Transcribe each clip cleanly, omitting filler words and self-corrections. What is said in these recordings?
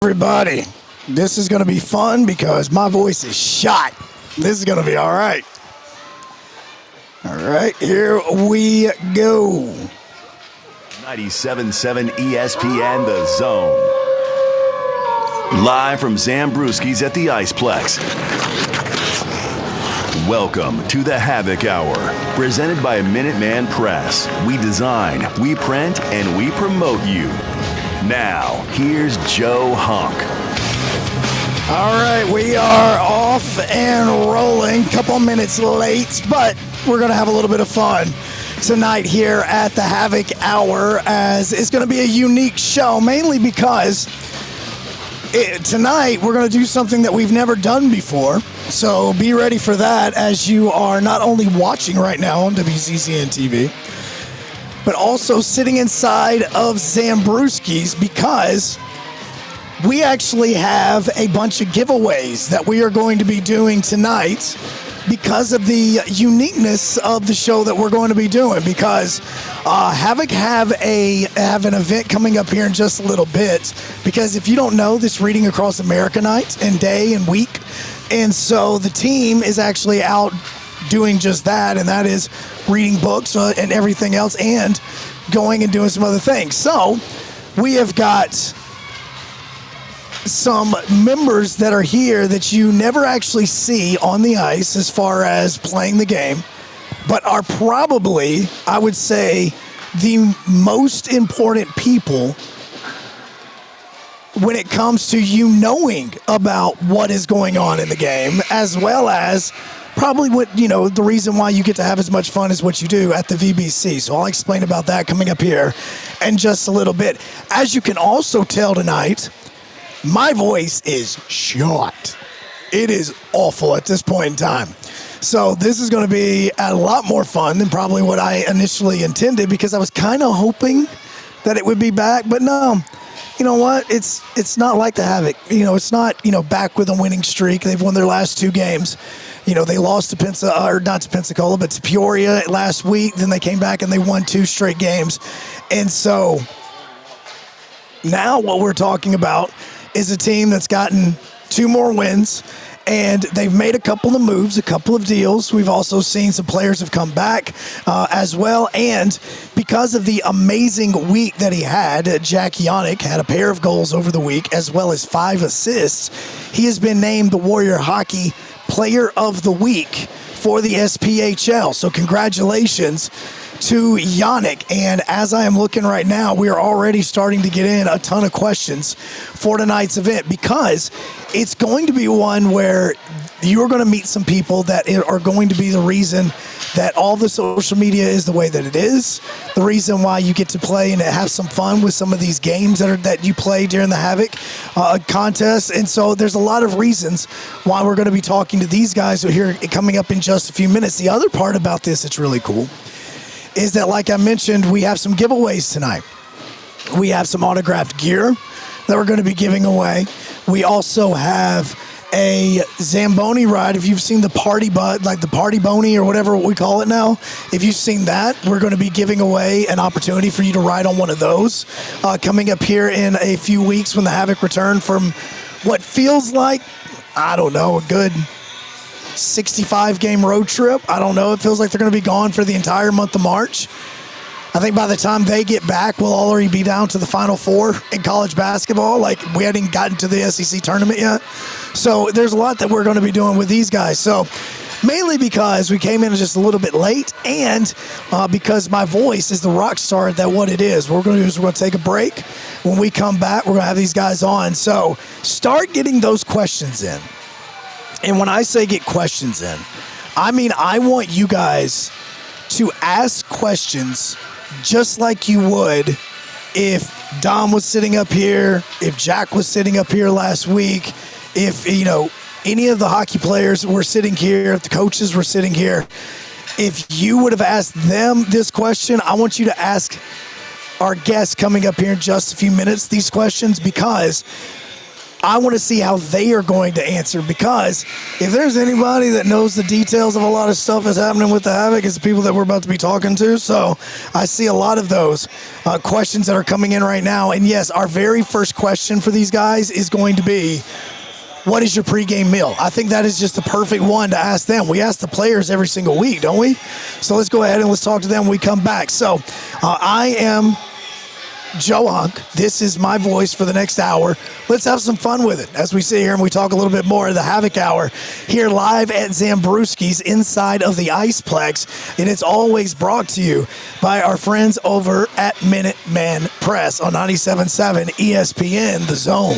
everybody. This is going to be fun because my voice is shot. This is going to be all right. All right, here we go. 97.7 ESPN The Zone. Live from Zambrewskis at the Iceplex. Welcome to the Havoc Hour, presented by Minuteman Press. We design, we print, and we promote you. Now, here's Joe Hunk. All right, we are off and rolling. Couple minutes late, but we're going to have a little bit of fun tonight here at the Havoc Hour, as it's going to be a unique show, mainly because tonight we're going to do something that we've never done before. So be ready for that, as you are not only watching right now on WCCN TV, but also sitting inside of Zambrewskis, because we actually have a bunch of giveaways that we are going to be doing tonight because of the uniqueness of the show that we're going to be doing. Because Havoc have an event coming up here in just a little bit, because if you don't know, this Reading Across America night and day and week, and so the team is actually out doing just that, and that is reading books and everything else, and going and doing some other things. So we have got some members that are here that you never actually see on the ice as far as playing the game, but are probably, I would say, the most important people when it comes to you knowing about what is going on in the game, as well as probably what, the reason why you get to have as much fun as what you do at the VBC. So I'll explain about that coming up here in just a little bit. As you can also tell tonight, my voice is shot. It is awful at this point in time. So this is going to be a lot more fun than probably what I initially intended, because I was kind of hoping that it would be back, but no. You know what? It's not like the Havoc. It's not, back with a winning streak. They've won their last two games. They lost to not to Pensacola, but to Peoria last week. Then they came back and they won 2 straight games. And so now what we're talking about is a team that's gotten 2 more wins, and they've made a couple of moves, a couple of deals. We've also seen some players have come back as well. And because of the amazing week that he had, Jack Yannick had a pair of goals over the week, as well as 5 assists. He has been named the Warrior Hockey Player of the Week for the SPHL. So congratulations to Yannick. And as I am looking right now, we are already starting to get in a ton of questions for tonight's event, because it's going to be one where you are going to meet some people that are going to be the reason that all the social media is the way that it is, the reason why you get to play and have some fun with some of these games that you play during the Havoc contest. And so there's a lot of reasons why we're going to be talking to these guys who are here coming up in just a few minutes. The other part about this that's really cool is that, like I mentioned, we have some giveaways tonight. We have some autographed gear that we're going to be giving away. We also have a Zamboni ride. If you've seen the party Bony or whatever we call it now, if you've seen that, we're going to be giving away an opportunity for you to ride on one of those coming up here in a few weeks when the Havoc return from what feels like, I don't know, a good 65-game road trip. I don't know. It feels like they're going to be gone for the entire month of March. I think by the time they get back, we'll already be down to the Final Four in college basketball. Like, we hadn't gotten to the SEC tournament yet. So there's a lot that we're going to be doing with these guys. So mainly because we came in just a little bit late, and because my voice is the rock star that what it is. What we're going to do is we're going to take a break. When we come back, we're going to have these guys on. So start getting those questions in. And when I say get questions in, I mean I want you guys to ask questions just like you would if Dom was sitting up here, if Jack was sitting up here last week, if, any of the hockey players were sitting here, if the coaches were sitting here. If you would have asked them this question, I want you to ask our guests coming up here in just a few minutes these questions, because I want to see how they are going to answer, because if there's anybody that knows the details of a lot of stuff that's happening with the Havoc, it's the people that we're about to be talking to. So I see a lot of those questions that are coming in right now. And yes, our very first question for these guys is going to be, what is your pregame meal? I think that is just the perfect one to ask them. We ask the players every single week, don't we? So let's go ahead and let's talk to them when we come back. So I am Joe Hunk. This is my voice for the next hour. Let's have some fun with it as we sit here and we talk a little bit more of the Havoc Hour here live at Zambrewskis inside of the Iceplex. And it's always brought to you by our friends over at Minuteman Press on 97.7 ESPN, The Zone.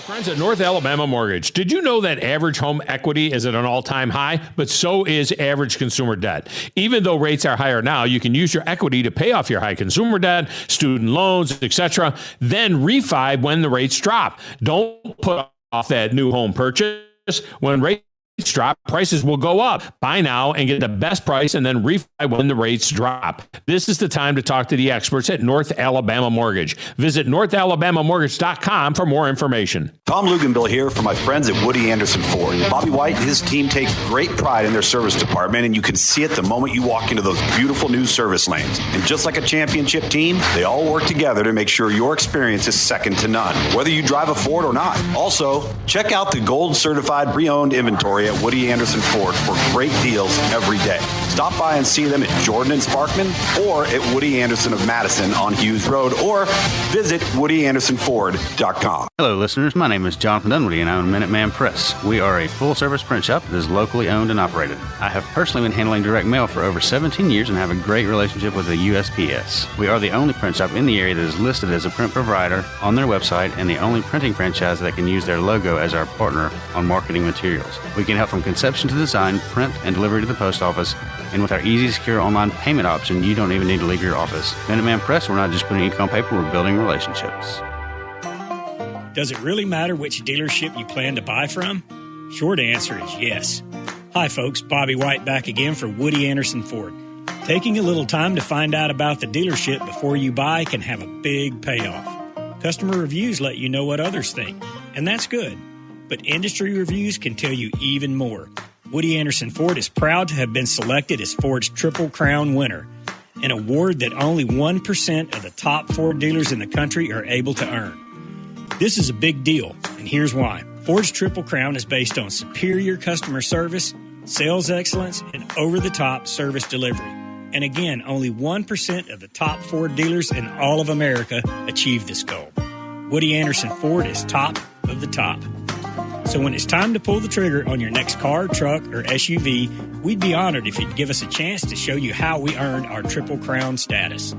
Friends at North Alabama Mortgage. Did you know that average home equity is at an all-time high? But so is average consumer debt. Even though rates are higher now, you can use your equity to pay off your high consumer debt, student loans, etc., then refi when the rates drop. Don't put off that new home purchase. When rates drop, prices will go up. Buy now and get the best price and then refi when the rates drop. This is the time to talk to the experts at North Alabama Mortgage. Visit NorthAlabamaMortgage.com for more information. Tom Luganbill here for my friends at Woody Anderson Ford. Bobby White and his team take great pride in their service department, and you can see it the moment you walk into those beautiful new service lanes. And just like a championship team, they all work together to make sure your experience is second to none, whether you drive a Ford or not. Also, check out the gold certified pre-owned inventory at Woody Anderson Ford for great deals every day. Stop by and see them at Jordan and Sparkman or at Woody Anderson of Madison on Hughes Road, or visit WoodyAndersonFord.com. Hello, listeners. My name is Jonathan Dunwoody, and I own Minuteman Press. We are a full-service print shop that is locally owned and operated. I have personally been handling direct mail for over 17 years and have a great relationship with the USPS. We are the only print shop in the area that is listed as a print provider on their website and the only printing franchise that can use their logo as our partner on marketing materials. We can help from conception to design, print, and delivery to the post office. And with our easy, secure online payment option, you don't even need to leave your office. Minuteman Press, we're not just putting ink on paper, we're building relationships. Does it really matter which dealership you plan to buy from? Short answer is yes. Hi folks, Bobby White back again for Woody Anderson Ford. Taking a little time to find out about the dealership before you buy can have a big payoff. Customer reviews let you know what others think, and that's good. But industry reviews can tell you even more. Woody Anderson Ford is proud to have been selected as Ford's Triple Crown winner, an award that only 1% of the top Ford dealers in the country are able to earn. This is a big deal, and here's why. Ford's Triple Crown is based on superior customer service, sales excellence, and over-the-top service delivery. And again, only 1% of the top Ford dealers in all of America achieve this goal. Woody Anderson Ford is top of the top. So when it's time to pull the trigger on your next car, truck, or SUV, we'd be honored if you'd give us a chance to show you how we earned our Triple Crown status.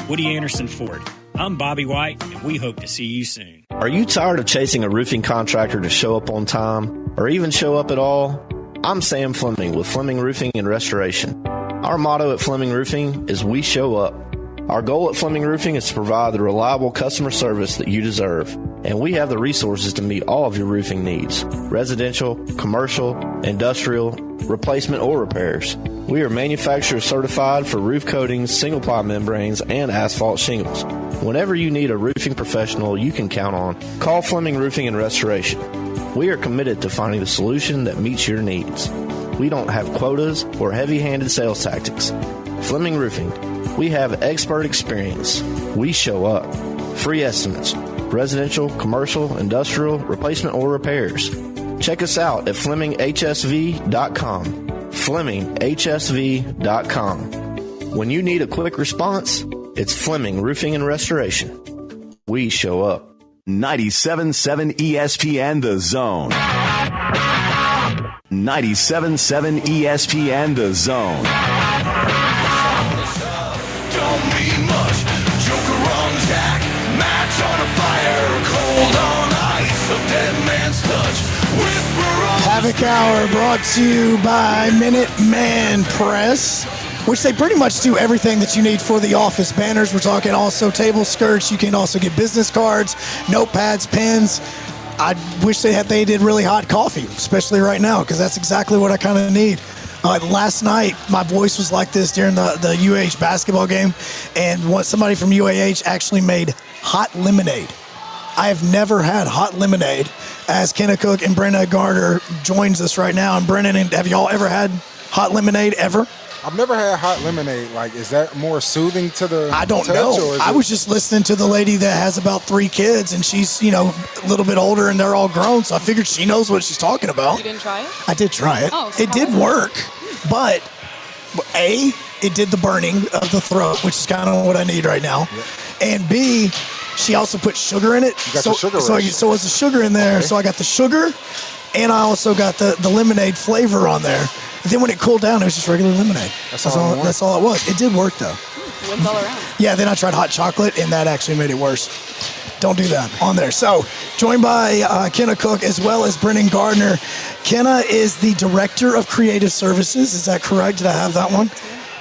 Woody Anderson Ford. I'm Bobby White, and we hope to see you soon. Are you tired of chasing a roofing contractor to show up on time, or even show up at all? I'm Sam Fleming with Fleming Roofing and Restoration. Our motto at Fleming Roofing is we show up. Our goal at Fleming Roofing is to provide the reliable customer service that you deserve, and we have the resources to meet all of your roofing needs: residential, commercial, industrial, replacement, or repairs. We are manufacturer certified for roof coatings, single-ply membranes, and asphalt shingles. Whenever you need a roofing professional you can count on, call Fleming Roofing and Restoration. We are committed to finding the solution that meets your needs. We don't have quotas or heavy-handed sales tactics. Fleming Roofing. We have expert experience. We show up. Free estimates. Residential, commercial, industrial, replacement, or repairs. Check us out at FlemingHSV.com. FlemingHSV.com. When you need a quick response, it's Fleming Roofing and Restoration. We show up. 97.7 ESPN The Zone. 97.7 ESPN The Zone. Don't mean much. Joker on Jack, match on a fire, cold on ice, a dead man's touch. Whisper on Havoc Hour brought to you by Minuteman Press, which they pretty much do everything that you need for the office. Banners, we're talking also table skirts. You can also get business cards, notepads, pens. I wish they did really hot coffee, especially right now, because that's exactly what I kind of need. Last night, my voice was like this during the UAH basketball game, and somebody from UAH actually made hot lemonade. I have never had hot lemonade, as Kenna Cook and Brenna Garner joins us right now. And Brennan, have y'all ever had hot lemonade ever? I've never had hot lemonade. Like, is that more soothing to the I don't touch, know. I was just listening to the lady that has about 3 kids, and she's, a little bit older, and they're all grown, so I figured she knows what she's talking about. You didn't try it? I did try it. Oh, so it did work, but A, it did the burning of the throat, which is kind of what I need right now. Yep. And B, she also put sugar in it. So it's a sugar in there. Okay. So I got the sugar, and I also got the lemonade flavor on there. And then when it cooled down, it was just regular lemonade. That's all it was. It did work, though. Wins all around. Yeah, then I tried hot chocolate, and that actually made it worse. Don't do that on there. So, joined by Kenna Cook as well as Brennan Gardner. Kenna is the Director of Creative Services. Is that correct? Did I have that one?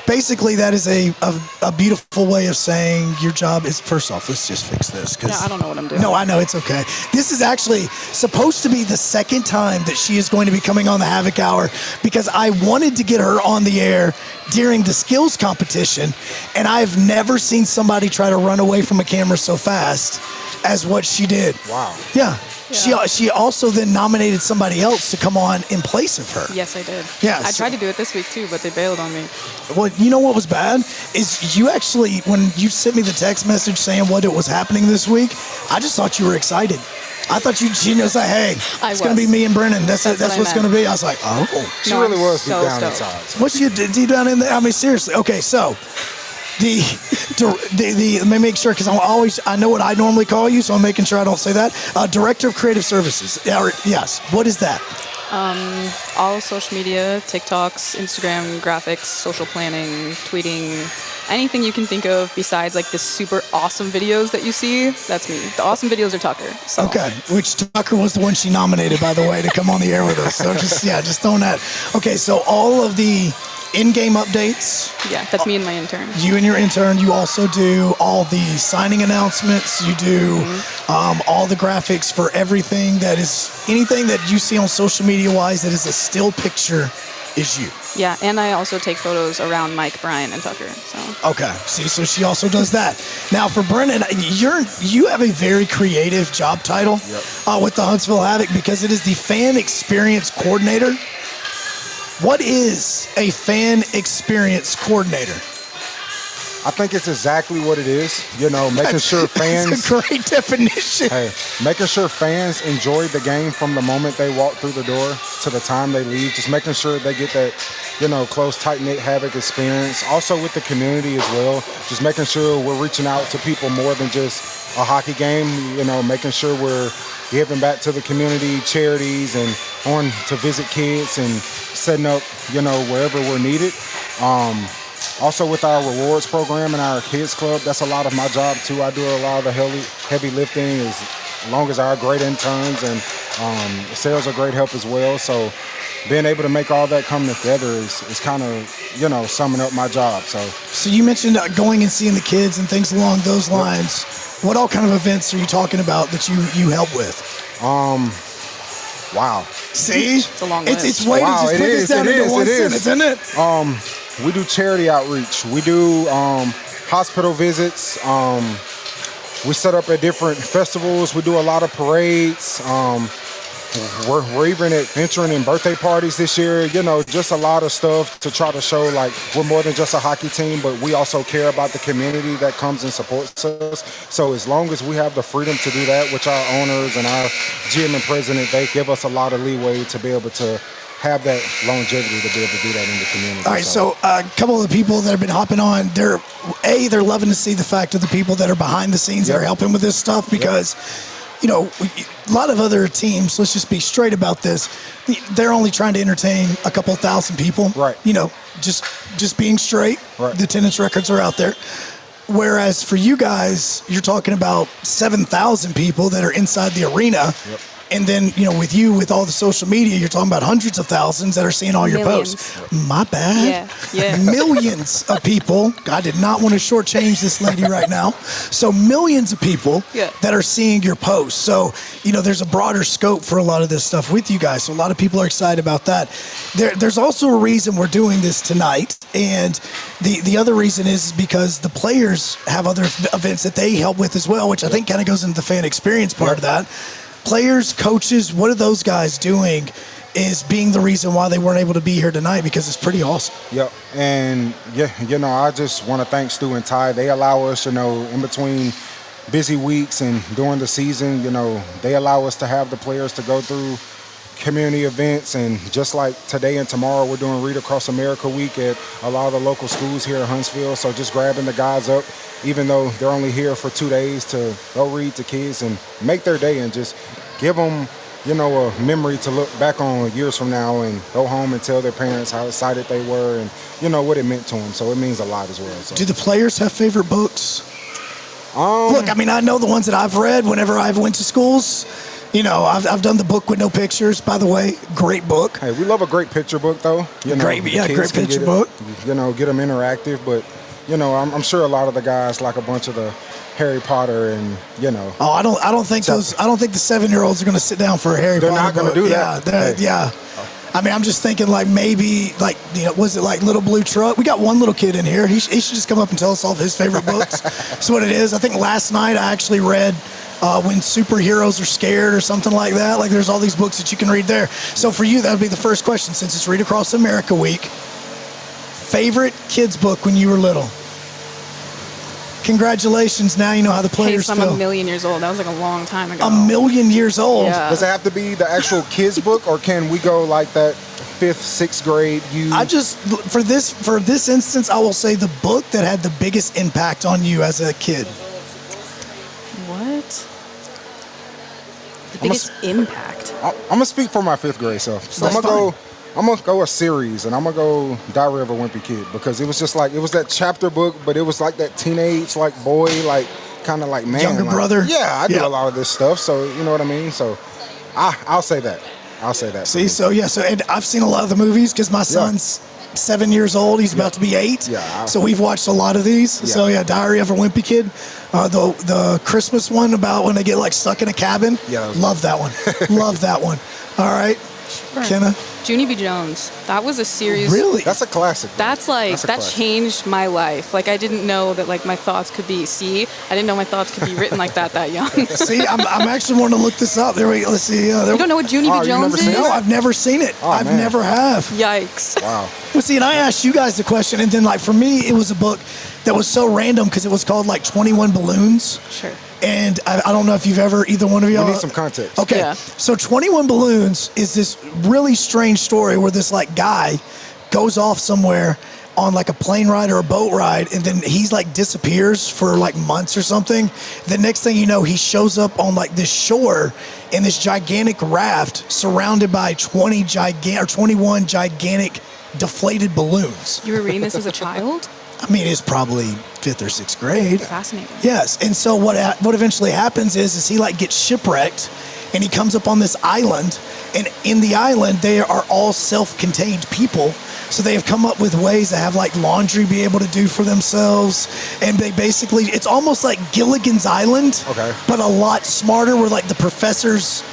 Basically, that is a beautiful way of saying your job is, first off, let's just fix this. Yeah, I don't know what I'm doing. No, I know, it's okay. This is actually supposed to be the second time that she is going to be coming on the Havoc Hour, because I wanted to get her on the air during the skills competition, and I've never seen somebody try to run away from a camera so fast as what she did. Wow. Yeah. She also then nominated somebody else to come on in place of her. Yes, I did. Yeah, I tried to do it this week too, but they bailed on me. Well, you know what was bad is you actually, when you sent me the text message saying what it was happening this week, I just thought you were excited. I thought you'd say, hey, it's going to be me and Brennan. That's what's going to be. I was like, oh. She really was deep down inside. What's you deep down in there? I mean, seriously. Okay, so let me make sure, because I know what I normally call you, so I'm making sure I don't say that. Director of Creative Services. Yes. What is that? All social media, TikToks, Instagram, graphics, social planning, tweeting, anything you can think of besides like the super awesome videos that you see. That's me. The awesome videos are Tucker. So. Okay, which Tucker was the one she nominated, by the way, to come on the air with us. So just throwing that. Okay, so all of the in-game updates. Yeah, that's me and my intern. You and your intern. You also do all the signing announcements. You do all the graphics for anything that you see on social media-wise that is a still picture is you. Yeah, and I also take photos around Mike, Brian, and Tucker. So. Okay, see, so she also does that. Now, for Brennan, you have a very creative job title with the Huntsville Havoc, because it is the Fan Experience Coordinator. What is a fan experience coordinator? I think it's exactly what it is. Making sure fans. That's a great definition. Hey, making sure fans enjoy the game from the moment they walk through the door to the time they leave. Just making sure they get that, close, tight-knit Havoc experience. Also with the community as well. Just making sure we're reaching out to people more than just a hockey game. Making sure we're giving back to the community, charities, and on to visit kids and setting up, wherever we're needed. Also with our rewards program and our kids club, that's a lot of my job too. I do a lot of the heavy lifting, as long as our great interns, and sales are great help as well. So being able to make all that come together is kind of, summing up my job. So you mentioned going and seeing the kids and things along those lines. What all kind of events are you talking about that you help with? Wow. See? It's a long list. It's way to just put this down into one sentence, isn't it? We do charity outreach. We do hospital visits. We set up at different festivals. We do a lot of parades. We're even venturing in birthday parties this year. Just a lot of stuff to try to show like we're more than just a hockey team, but we also care about the community that comes and supports us. So as long as we have the freedom to do that, which our owners and our GM and president, they give us a lot of leeway to be able to have that longevity to be able to do that in the community. All right, so a couple of the people that have been hopping on, they're loving to see the fact of the people that are behind the scenes that are helping with this stuff, because a lot of other teams, let's just be straight about this, they're only trying to entertain a couple thousand people. Right. Just being straight. Right. The attendance records are out there. Whereas for you guys, you're talking about 7,000 people that are inside the arena. Yep. And then, with you, with all the social media, you're talking about hundreds of thousands that are seeing all your posts. My bad. Yeah. Millions of people. I did not want to shortchange this lady right now. So millions of people that are seeing your posts. So, there's a broader scope for a lot of this stuff with you guys. So a lot of people are excited about that. There's also a reason we're doing this tonight. And the other reason is because the players have other events that they help with as well, which I think kind of goes into the fan experience part of that. Players, coaches, what are those guys doing is being the reason why they weren't able to be here tonight, because it's pretty awesome. Yep. And, I just want to thank Stu and Ty. They allow us, in between busy weeks and during the season, they allow us to have the players to go through community events. And just like today and tomorrow, we're doing Read Across America Week at a lot of the local schools here in Huntsville. So just grabbing the guys up, even though they're only here for 2 days, to go read to kids and make their day and just give them, a memory to look back on years from now and go home and tell their parents how excited they were and, what it meant to them. So it means a lot as well. So. Do the players have favorite books? Look, I know the ones that I've read whenever I've went to schools. I've done the book with no pictures, by the way. Great book. Hey, we love a great picture book, though. Great picture book. Get them interactive, but, I'm sure a lot of the guys like a bunch of the Harry Potter and, Oh, I don't think the 7-year-olds are going to sit down for a Harry Potter book. They're not going to do that. Yeah. I'm just thinking maybe was it like Little Blue Truck? We got one little kid in here. He should just come up and tell us all of his favorite books. That's what it is. I think last night I actually read When Superheroes Are Scared or something like that. Like there's all these books that you can read there. So for you, that would be the first question, since it's Read Across America Week. Favorite kids book when you were little? Congratulations, now you know how the players feel. I'm a million years old. That was like a long time ago. A million years old? Yeah. Does it have to be the actual kids book, or can we go like that 5th, 6th grade? For this instance, I will say the book that had the biggest impact on you as a kid. What? The biggest impact? I'm going to speak for my 5th grade self. So I'm going to go a series, and I'm going to go Diary of a Wimpy Kid, because it was just like, it was that chapter book, but it was like that teenage, boy, kind of man. Younger brother. Yeah, I do a lot of this stuff, so you know what I mean? So I'll say that. See, so and I've seen a lot of the movies because my son's 7 years old. He's about to be 8. Yeah. So we've watched a lot of these. Yeah. So Diary of a Wimpy Kid. The Christmas one about when they get stuck in a cabin. Yeah. Love that one. Love that one. All right. Sure. Kenna. Junie B. Jones. That was a series. Really? That's a classic. That changed my life. I didn't know that my thoughts could be. I didn't know my thoughts could be written like that young. See, I'm actually wanting to look this up. There we go. Let's see. You don't know what Junie B. Jones is? No, I've never seen it. I've never have. Yikes. Wow. Well, see, and I asked you guys the question, and then for me, it was a book that was so random because it was called 21 Balloons. Sure. And I don't know if you've ever, either one of y'all. We need some context. Okay. Yeah. So 21 Balloons is this really strange story where this guy goes off somewhere on a plane ride or a boat ride, and then he's disappears for months or something. The next thing you know, he shows up on this shore in this gigantic raft surrounded by 21 gigantic deflated balloons. You were reading this as a child? It's probably 5th or 6th grade. Fascinating. Yes, and so what eventually happens is he gets shipwrecked, and he comes up on this island, and in the island they are all self-contained people. So they have come up with ways to have laundry be able to do for themselves, and they basically, it's almost like Gilligan's Island, but a lot smarter, where the professor's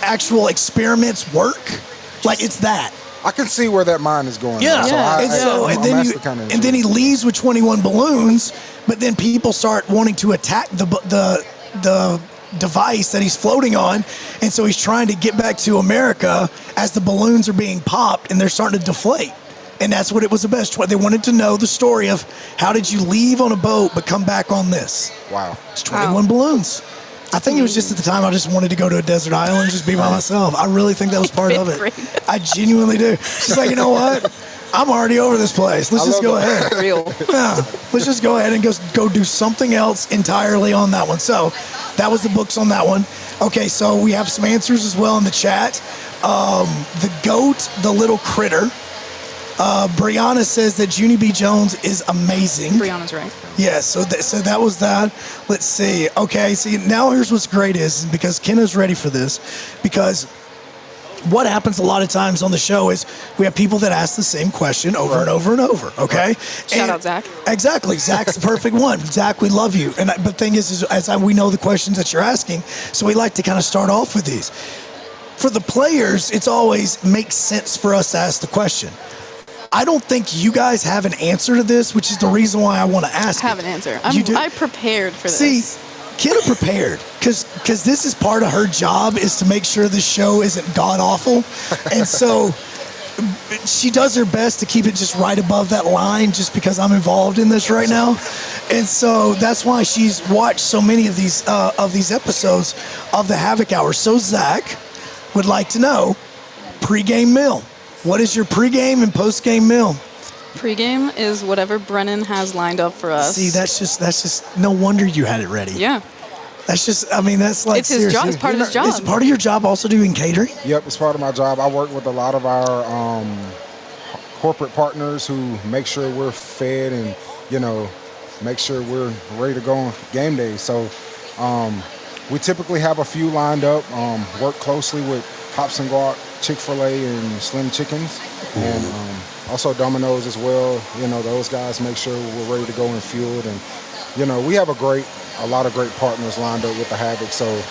actual experiments work. It's that. I can see where that mind is going. Yeah. And then he leaves with 21 balloons, but then people start wanting to attack the device that he's floating on, and so he's trying to get back to America as the balloons are being popped and they're starting to deflate. And that's what it was about. They wanted to know the story of how did you leave on a boat but come back on this. Wow. It's 21 balloons. I think it was just at the time I just wanted to go to a desert island and just be by myself. I really think that was part of it. I genuinely do. She's like, you know what? I'm already over this place. Let's just go ahead. Real. Yeah, let's just go ahead and go do something else entirely on that one. So that was the books on that one. Okay, so we have some answers as well in the chat. The goat, the little critter. Brianna says that Junie B. Jones is amazing. Brianna's right. Yeah, so that was that. Let's see. Okay, see, now here's what's great is because Kenna's ready for this, because what happens a lot of times on the show is we have people that ask the same question over and over and over, okay? Shout out Zach. Exactly. Zach's the perfect one. Zach, we love you. But the thing is we know the questions that you're asking, so we like to kind of start off with these. For the players, it's always makes sense for us to ask the question. I don't think you guys have an answer to this, which is the reason why I want to ask. I have an answer. I prepared for this. See, Kenna prepared because this is part of her job is to make sure the show isn't god awful, and so she does her best to keep it just right above that line. Just because I'm involved in this right now, and so that's why she's watched so many of these episodes of the Havoc Hour. So Zach would like to know pregame meal. What is your pregame and postgame meal? Pregame is whatever Brennan has lined up for us. See, that's just no wonder you had it ready. Yeah. That's just, I mean, that's like it's his job. It's part of his job. It's part of your job also doing catering? Yep, it's part of my job. I work with a lot of our corporate partners who make sure we're fed and, make sure we're ready to go on game day. So we typically have a few lined up, work closely with Hops and Guac, Chick-fil-A, and Slim Chickens. And also Domino's as well. Those guys make sure we're ready to go in field. And, we have a lot of great partners lined up with the Havoc. So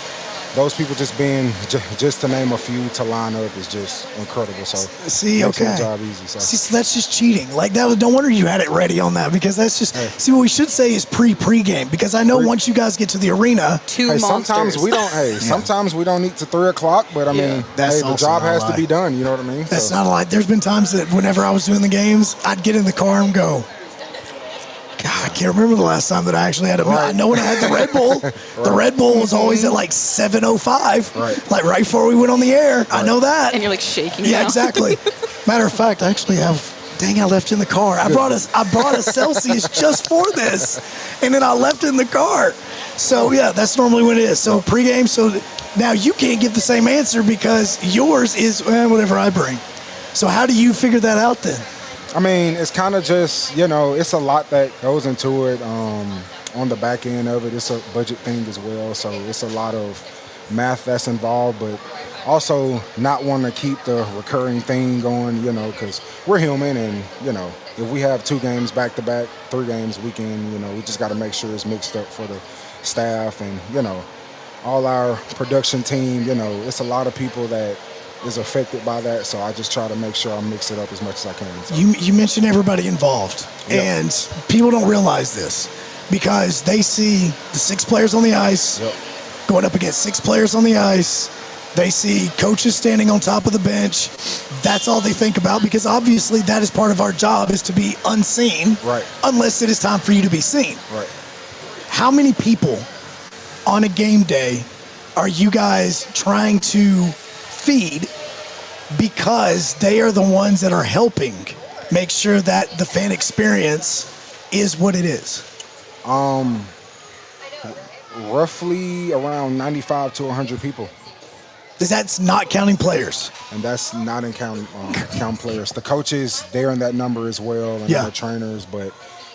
those people just to name a few to line up is just incredible. So see, makes okay. my job easy. So. See, so that's just cheating. Like that. No wonder you had it ready on that because that's just. Hey. See, what we should say is pregame because I know once you guys get to the arena, sometimes we don't. Sometimes we don't eat to 3:00. But I mean, the job has to be done. You know what I mean? That's not a lie. There's been times that whenever I was doing the games, I'd get in the car and go, God, I can't remember the last time that I actually had a meal. I know when I had the Red Bull. The Red Bull was always at like 7:05, like right before we went on the air. I know that. And you're like shaking. Yeah, now. Exactly. Matter of fact, I actually have. Dang, I left in the car. I brought a Celsius just for this, and then I left it in the car. So yeah, that's normally what it is. So pregame. So now you can't give the same answer because yours is whatever I bring. So how do you figure that out then? I mean, it's kind of just, it's a lot that goes into it on the back end of it. It's a budget thing as well, so it's a lot of math that's involved, but also not wanting to keep the recurring thing going, because we're human and, if we have 2 games back-to-back, 3 games weekend, we just got to make sure it's mixed up for the staff and, all our production team, it's a lot of people that is affected by that, so I just try to make sure I mix it up as much as I can. So. You mentioned everybody involved, and people don't realize this because they see the 6 players on the ice going up against 6 players on the ice. They see coaches standing on top of the bench. That's all they think about because obviously that is part of our job is to be unseen, right? Unless it is time for you to be seen. Right. How many people on a game day are you guys trying to feed because they are the ones that are helping make sure that the fan experience is what it is? Roughly around 95 to 100 people. That's not counting players. And that's not in count players. The coaches, they're in that number as well, and the trainers. But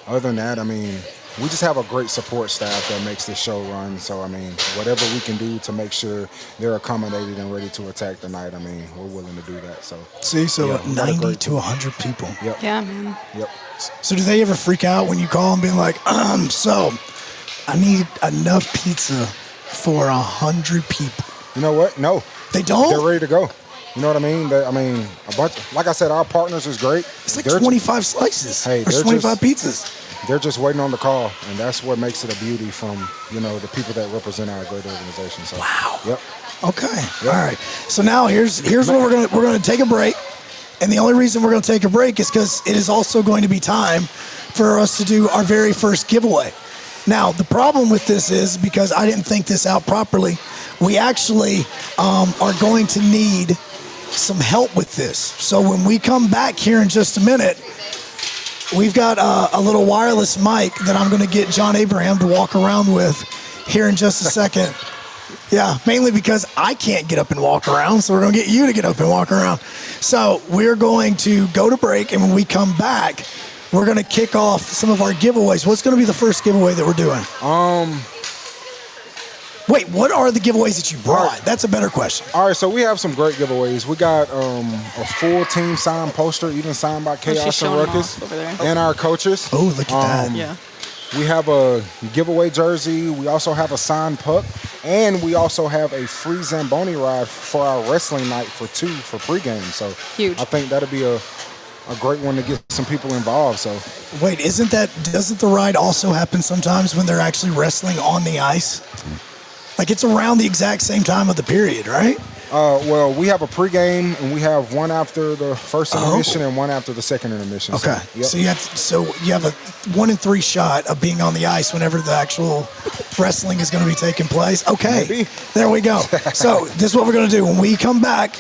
other than that, I mean, we just have a great support staff that makes this show run. So, I mean, whatever we can do to make sure they're accommodated and ready to attack tonight, I mean, we're willing to do that. So, see, 90 to 100 people. Yep. Yeah, man. Yep. So do they ever freak out when you call and be like, so I need enough pizza for 100 people? You know what? No. They don't? They're ready to go. You know what I mean? A bunch. Like I said, our partners is great. It's like 25 slices. Hey, there's 25 pizzas. They're just waiting on the call, and that's what makes it a beauty from, the people that represent our great organization. So, wow. Yep. Okay. Yep. All right. So now here's what we're going to take a break. And the only reason we're going to take a break is because it is also going to be time for us to do our very first giveaway. Now, the problem with this is because I didn't think this out properly, we actually are going to need some help with this. So when we come back here in just a minute, we've got a little wireless mic that I'm going to get John Abraham to walk around with here in just a second. Yeah, mainly because I can't get up and walk around, so we're going to get you to get up and walk around. So we're going to go to break, and when we come back, we're going to kick off some of our giveaways. What's going to be the first giveaway that we're doing? Wait, what are the giveaways that you brought? That's a better question. All right, so we have some great giveaways. We got a full team signed poster, even signed by Chaos and Ruckus, and our coaches. Oh, look at that. Yeah. We have a giveaway jersey. We also have a signed puck. And we also have a free Zamboni ride for our wrestling night for pregame. So huge. I think that'll be a great one to get some people involved. So wait, doesn't the ride also happen sometimes when they're actually wrestling on the ice? Like it's around the exact same time of the period, right? Well, we have a pregame, and we have one after the first intermission and one after the second intermission. Okay, so, yep. so you have a 1 in 3 shot of being on the ice whenever the actual wrestling is going to be taking place. Okay, maybe. There we go. So this is what we're going to do. When we come back,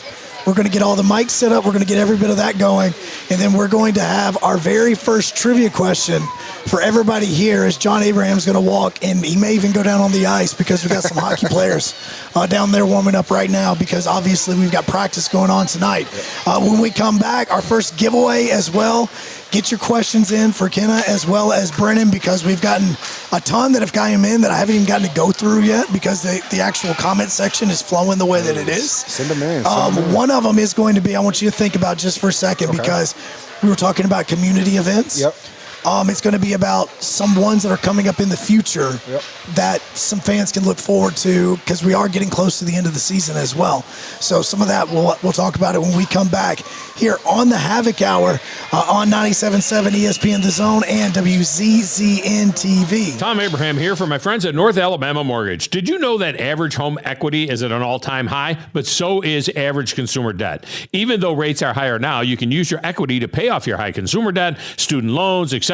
we're going to get all the mics set up. We're going to get every bit of that going, and then we're going to have our very first trivia question for everybody here as John Abraham's going to walk, and he may even go down on the ice because we've got some hockey players down there warming up right now because obviously we've got practice going on tonight. When we come back, our first giveaway as well. Get your questions in for Kenna as well as Brennan because we've gotten a ton that have gotten in that I haven't even gotten to go through yet because the actual comment section is flowing the way that it is. Send them in. One of them is going to be, I want you to think about just for a second because we were talking about community events. Yep. It's going to be about some ones that are coming up in the future that some fans can look forward to because we are getting close to the end of the season as well. So some of that we'll talk about it when we come back here on the Havoc Hour on 97.7 ESPN The Zone and WZZN TV. Tom Abraham here for my friends at North Alabama Mortgage. Did you know that average home equity is at an all-time high, but so is average consumer debt? Even though rates are higher now, you can use your equity to pay off your high consumer debt, student loans, etc.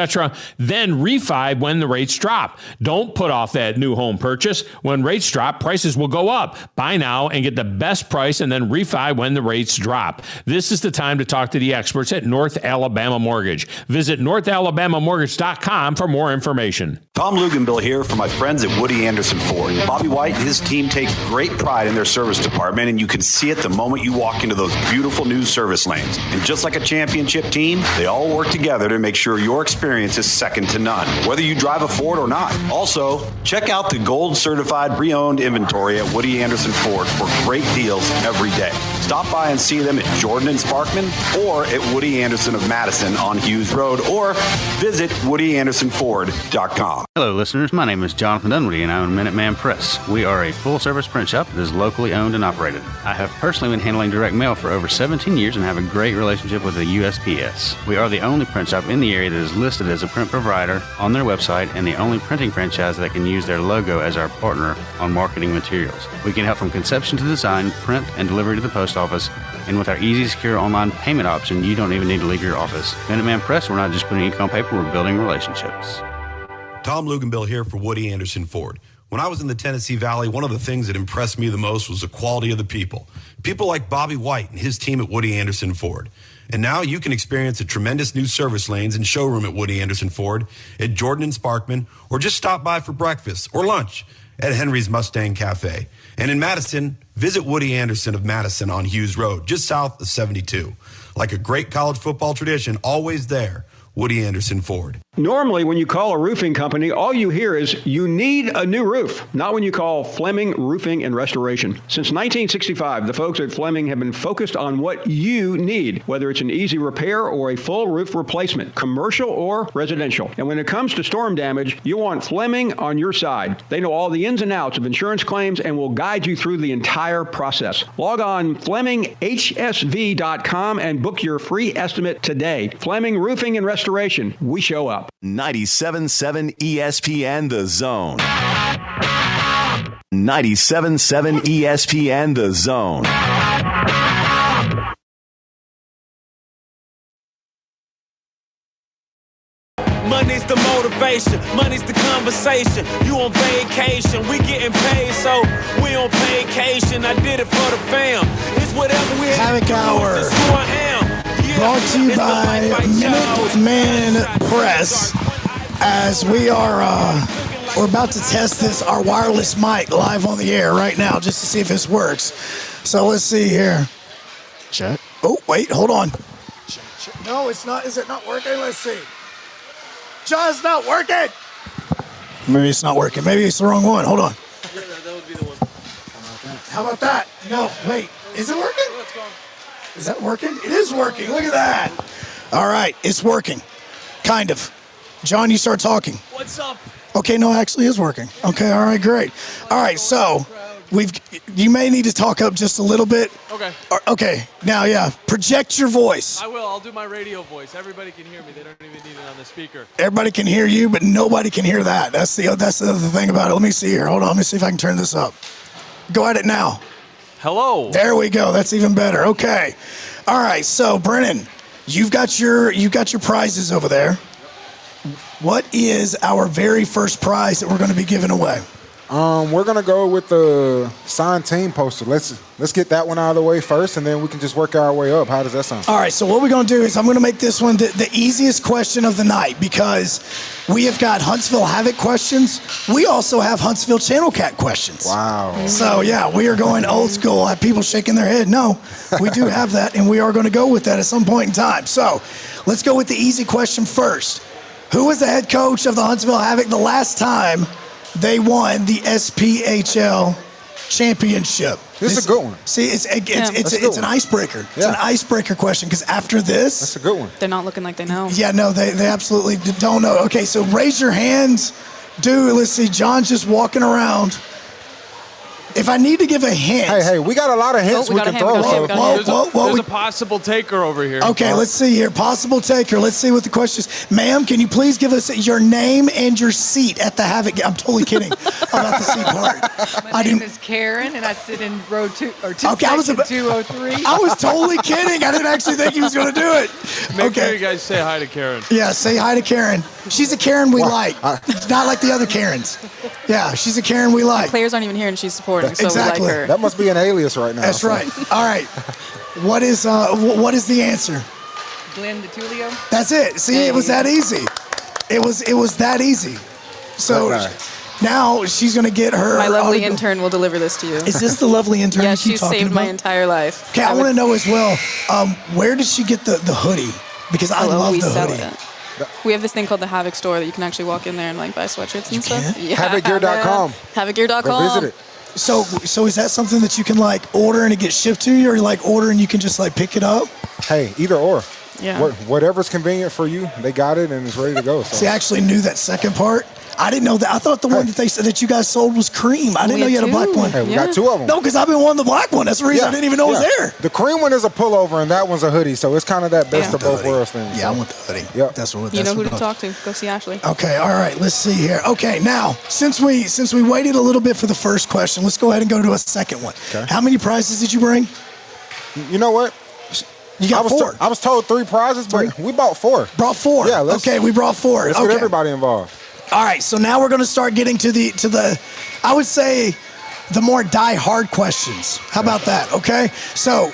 Then refi when the rates drop. Don't put off that new home purchase. When rates drop, prices will go up. Buy now and get the best price and then refi when the rates drop. This is the time to talk to the experts at North Alabama Mortgage. Visit NorthAlabamaMortgage.com for more information. Tom Luganbill here for my friends at Woody Anderson Ford. Bobby White and his team take great pride in their service department, and you can see it the moment you walk into those beautiful new service lanes. And just like a championship team, they all work together to make sure your experience is second to none, whether you drive a Ford or not. Also, check out the gold certified pre-owned inventory at Woody Anderson Ford for great deals every day. Stop by and see them at Jordan and Sparkman or at Woody Anderson of Madison on Hughes Road or visit WoodyAndersonFord.com. Hello, listeners. My name is Jonathan Dunwoody, and I own Minuteman Press. We are a full-service print shop that is locally owned and operated. I have personally been handling direct mail for over 17 years and have a great relationship with the USPS. We are the only print shop in the area that is listed as a print provider on their website and the only printing franchise that can use their logo as our partner on marketing materials. We can help from conception to design, print, and delivery to the post office. And with our easy, secure online payment option, you don't even need to leave your office. Minuteman Press, we're not just putting ink on paper, we're building relationships. Tom Luganbill here for Woody Anderson Ford. When I was in the Tennessee Valley, one of the things that impressed me the most was the quality of the people. People like Bobby White and his team at Woody Anderson Ford. And now you can experience the tremendous new service lanes and showroom at Woody Anderson Ford, at Jordan and Sparkman, or just stop by for breakfast or lunch at Henry's Mustang Cafe. And in Madison, visit Woody Anderson of Madison on Hughes Road, just south of 72. Like a great college football tradition, always there, Woody Anderson Ford. Normally, when you call a roofing company, all you hear is, you need a new roof. Not when you call Fleming Roofing and Restoration. Since 1965, the folks at Fleming have been focused on what you need, whether it's an easy repair or a full roof replacement, commercial or residential. And when it comes to storm damage, you want Fleming on your side. They know all the ins and outs of insurance claims and will guide you through the entire process. Log on FlemingHSV.com and book your free estimate today. Fleming Roofing and Restoration. We show up. 97.7 ESPN The Zone. 97.7 ESPN The Zone. Money's the motivation, money's the conversation. You on vacation, we getting paid, so we on vacation. I did it for the fam. It's whatever we Havoc Hour. It's who I am. Brought to you by Minuteman Press, as we are We're about to test our wireless mic live on the air right now just to see if this works. So let's see here. Check. Oh, wait, hold on. No, it's not. Is it not working? Let's see. John, it's not working. Maybe it's not working. Maybe it's the wrong one. Hold on. Yeah, that would be the one. How about that? No, wait. Is it working? Is that working? It is working. Look at that. All right, it's working. Kind of. John, you start talking. What's up? Okay, no, actually is working. Okay, all right, great. All right, so you may need to talk up just a little bit. Okay. Okay, now, yeah, project your voice. I will. I'll do my radio voice. Everybody can hear me. They don't even need it on the speaker. Everybody can hear you, but nobody can hear that. That's the other thing about it. Let me see here. Hold on. Let me see if I can turn this up. Go at it now. Hello. There we go. That's even better. Okay. All right. So, Brennan, you've got your prizes over there. What is our very first prize that we're going to be giving away? We're gonna go with the signed team poster. Let's get that one out of the way first, and then we can just work our way up. How does that sound? All right, so what we're going to do is I'm going to make this one the easiest question of the night because we have got Huntsville Havoc questions. We also have Huntsville Channel Cat questions. Wow. So, yeah, we are going old school. I have people shaking their head. No, we do have that, and we are going to go with that at some point in time. So let's go with the easy question first. Who was the head coach of the Huntsville Havoc the last time they won the SPHL championship? This is a good one. See, it's an icebreaker. It's an icebreaker question because after this, that's a good one. They're not looking like they know. Yeah, no, they absolutely don't know. Okay, so raise your hands. Dude, let's see. John's just walking around. If I need to give a hint. Hey, we got a lot of hints we can throw. There's a possible taker over here. Okay, let's see here. Possible taker. Let's see what the question is. Ma'am, can you please give us your name and your seat at the Havoc? I'm totally kidding about the seat part. My name is Karen, and I sit in row 2 or Okay, section 203. I was totally kidding. I didn't actually think he was going to do it. Make sure you guys say hi to Karen. Yeah, say hi to Karen. She's a Karen we like. Not like the other Karens. Yeah, she's a Karen we like. The players aren't even here, and she's supporting, so exactly. we like her. That must be an alias right now. That's right. All right. What is the answer? Glenn DeTulio. That's it. See, it was that easy. It was that easy. So now she's going to get her. My lovely intern will deliver this to you. Is this the lovely intern? Yeah, you keep she talking saved my about? entire life. Okay, I want to know as well. Where did she get the hoodie? Because I love we the sell hoodie. it. We have this thing called the Havoc store that you can actually walk in there and like buy sweatshirts and stuff. Can? Yeah, HavocGear.com. HavocGear.com. Go visit it. So is that something that you can like order and it gets shipped to you, or you like order and you can just like pick it up? Hey, either or. Yeah. Whatever's convenient for you, they got it and it's ready to go. So. See, I actually knew that second part. I didn't know that. I thought the one that they said that you guys sold was cream. I didn't know you had a black one. Hey, we got two of them. No, because I've been wanting the black one. That's the reason I didn't even know it was there. The cream one is a pullover and that one's a hoodie, so it's kind of that best of both worlds thing. Yeah, I want the hoodie. Yep. That's what. You know who to talk to. Go see Ashley. Okay, all right. Let's see here. Okay, now since we waited a little bit for the first question, let's go ahead and go to a second one. Okay. How many prizes did you bring? You know what? You got 4. I was told 3 prizes, but we bought 4. Brought 4. Yeah. Okay, we brought 4. Let's get everybody involved. All right, so now we're going to start getting to the I would say the more die-hard questions. How about that? Okay, so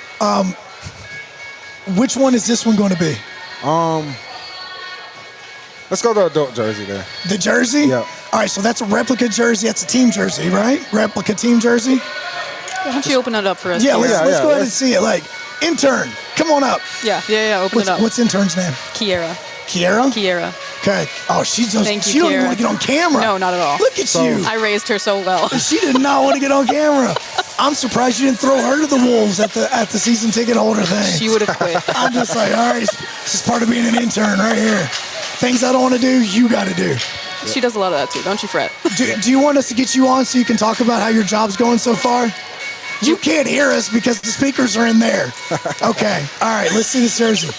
which one is this one going to be? Let's go to adult jersey there. The jersey? Yeah. All right, so that's a replica jersey. That's a team jersey, right? Replica team jersey. Why don't you open it up for us? Yeah, let's go ahead and see it. Like, intern, come on up. Yeah, open it up. What's intern's name? Kiera. Kiera? Okay. Oh, she don't even want to get on camera. No, not at all. Look at you. I raised her so well. She did not want to get on camera. I'm surprised you didn't throw her to the wolves at the season ticket holder thing. She would have quit. I'm just like, all right, this is part of being an intern right here. Things I don't want to do, you got to do. She does a lot of that too. Don't you fret. Do you want us to get you on so you can talk about how your job's going so far? You can't hear us because the speakers are in there. Okay. All right. Let's see this jersey.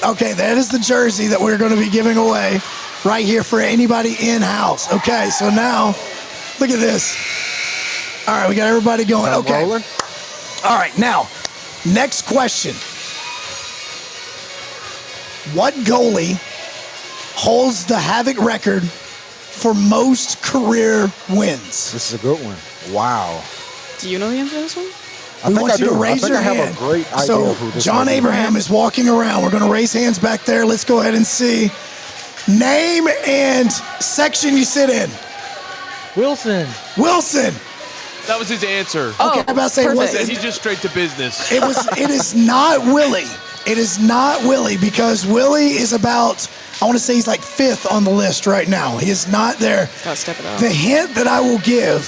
Okay, that is the jersey that we're going to be giving away right here for anybody in-house. Okay, so now, look at this. All right, we got everybody going. Okay. Rolling. All right, now, next question. What goalie holds the Havoc record for most career wins? This is a good one. Wow. Do you know the answer to this one? We want you to raise your hand. I have a great idea so of who this John Abraham is walking around. We're going to raise hands back there. Let's go ahead and see. Name and section you sit in. Wilson. That was his answer. Okay, I'm about to say, He's just straight to business. It is not Willie. It is not Willie because Willie is about, I want to say he's like 5th on the list right now. He is not there. Gotta step it up. The hint that I will give.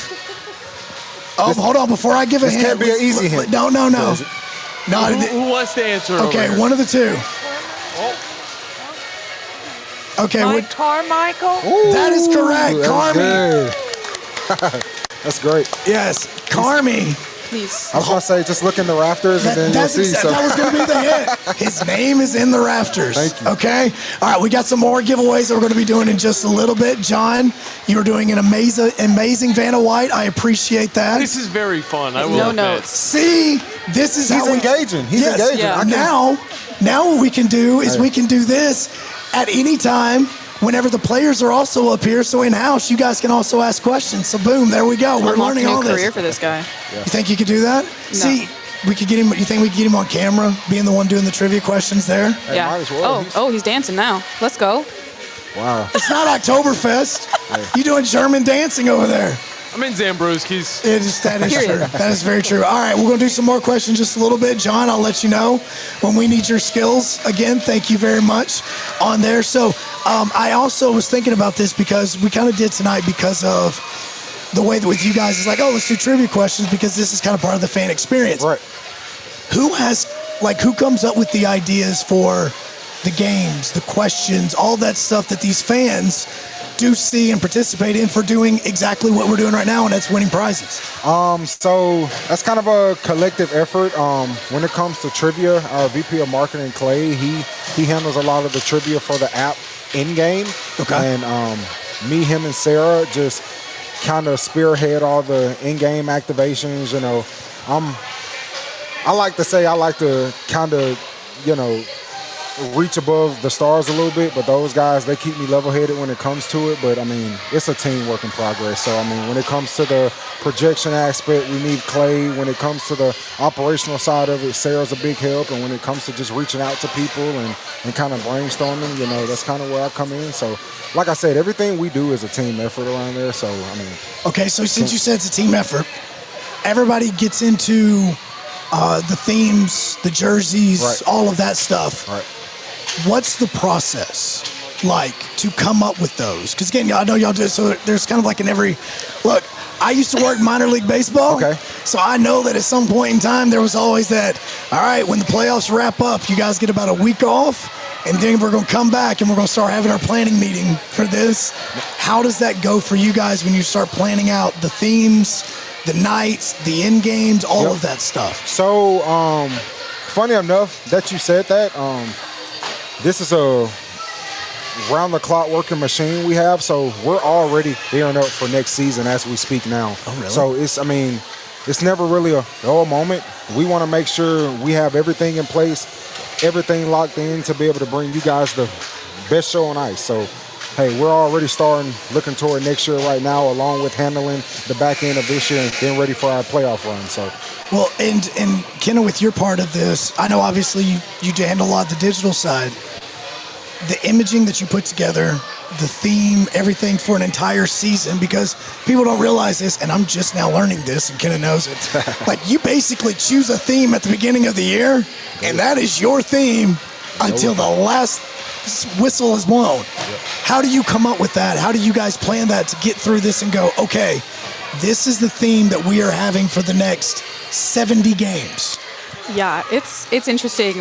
Hold on. Before I give a hint. This can't be an easy hint. No. No. Who wants to answer? Okay, one of the two. Okay. Carmichael? That is correct. Carmi. That's great. Yes, Carmi. Please. I was going to say, just look in the rafters and then you'll see. That was going to be the hint. His name is in the rafters. Thank you. Okay? All right, we got some more giveaways that we're going to be doing in just a little bit. John, you were doing an amazing Vanna White. I appreciate that. This is very fun. I will No admit. notes. See, this is He's engaging. He's engaging. Yeah. Now what we can do is we can do this at any time whenever the players are also up here. So in-house, you guys can also ask questions. So boom, there we go. We're learning all this. Career for this guy. You think you could do that? No. See, we could get him. You think we could get him on camera, being the one doing the trivia questions there? Yeah. might as well. He's dancing now. Let's go. Wow. It's not Oktoberfest. You doing German dancing over there? I'm in Zambrewskis. That is true. That is very true. All right, we're going to do some more questions just a little bit. John, I'll let you know when we need your skills. Again, thank you very much on there. So I also was thinking about this because we kind of did tonight because of the way that with you guys is like, let's do trivia questions because this is kind of part of the fan experience. Right. Who comes up with the ideas for the games, the questions, all that stuff that these fans do see and participate in for doing exactly what we're doing right now, and that's winning prizes? So that's kind of a collective effort. When it comes to trivia, our VP of Marketing, Clay, he handles a lot of the trivia for the app in-game. Okay. And me, him, and Sarah just kind of spearhead all the in-game activations. I like to say I like to kind of, reach above the stars a little bit, but those guys, they keep me level-headed when it comes to it. But it's a team work in progress. So when it comes to the projection aspect, we need Clay. When it comes to the operational side of it, Sarah's a big help. And when it comes to just reaching out to people and kind of brainstorming, that's kind of where I come in. So like I said, everything we do is a team effort around there. So okay, so since you said it's a team effort, everybody gets into the themes, the jerseys, right, all of that stuff. Right. What's the process like to come up with those? Because again, I know y'all do it, so there's kind of like look, I used to work minor league baseball, okay, so I know that at some point in time there was always that, all right, when the playoffs wrap up, you guys get about a week off, and then we're going to come back and we're going to start having our planning meeting for this. How does that go for you guys when you start planning out the themes, the nights, the end games, all of that stuff? So, funny enough that you said that, this is a round-the-clock working machine we have, so we're already gearing up for next season as we speak now. Oh, really? So it's never really a dull moment. We want to make sure we have everything in place, everything locked in to be able to bring you guys the best show on ice. So, hey, we're already looking toward next year right now, along with handling the back end of this year and getting ready for our playoff run. So. Well, and Kenna, with your part of this, I know obviously you handle a lot of the digital side. The imaging that you put together, the theme, everything for an entire season, because people don't realize this, and I'm just now learning this, and Kenna knows it. Like, you basically choose a theme at the beginning of the year, and that is your theme until the last whistle is blown. Yep. How do you come up with that? How do you guys plan that to get through this and go, okay, this is the theme that we are having for the next 70 games? Yeah, it's interesting.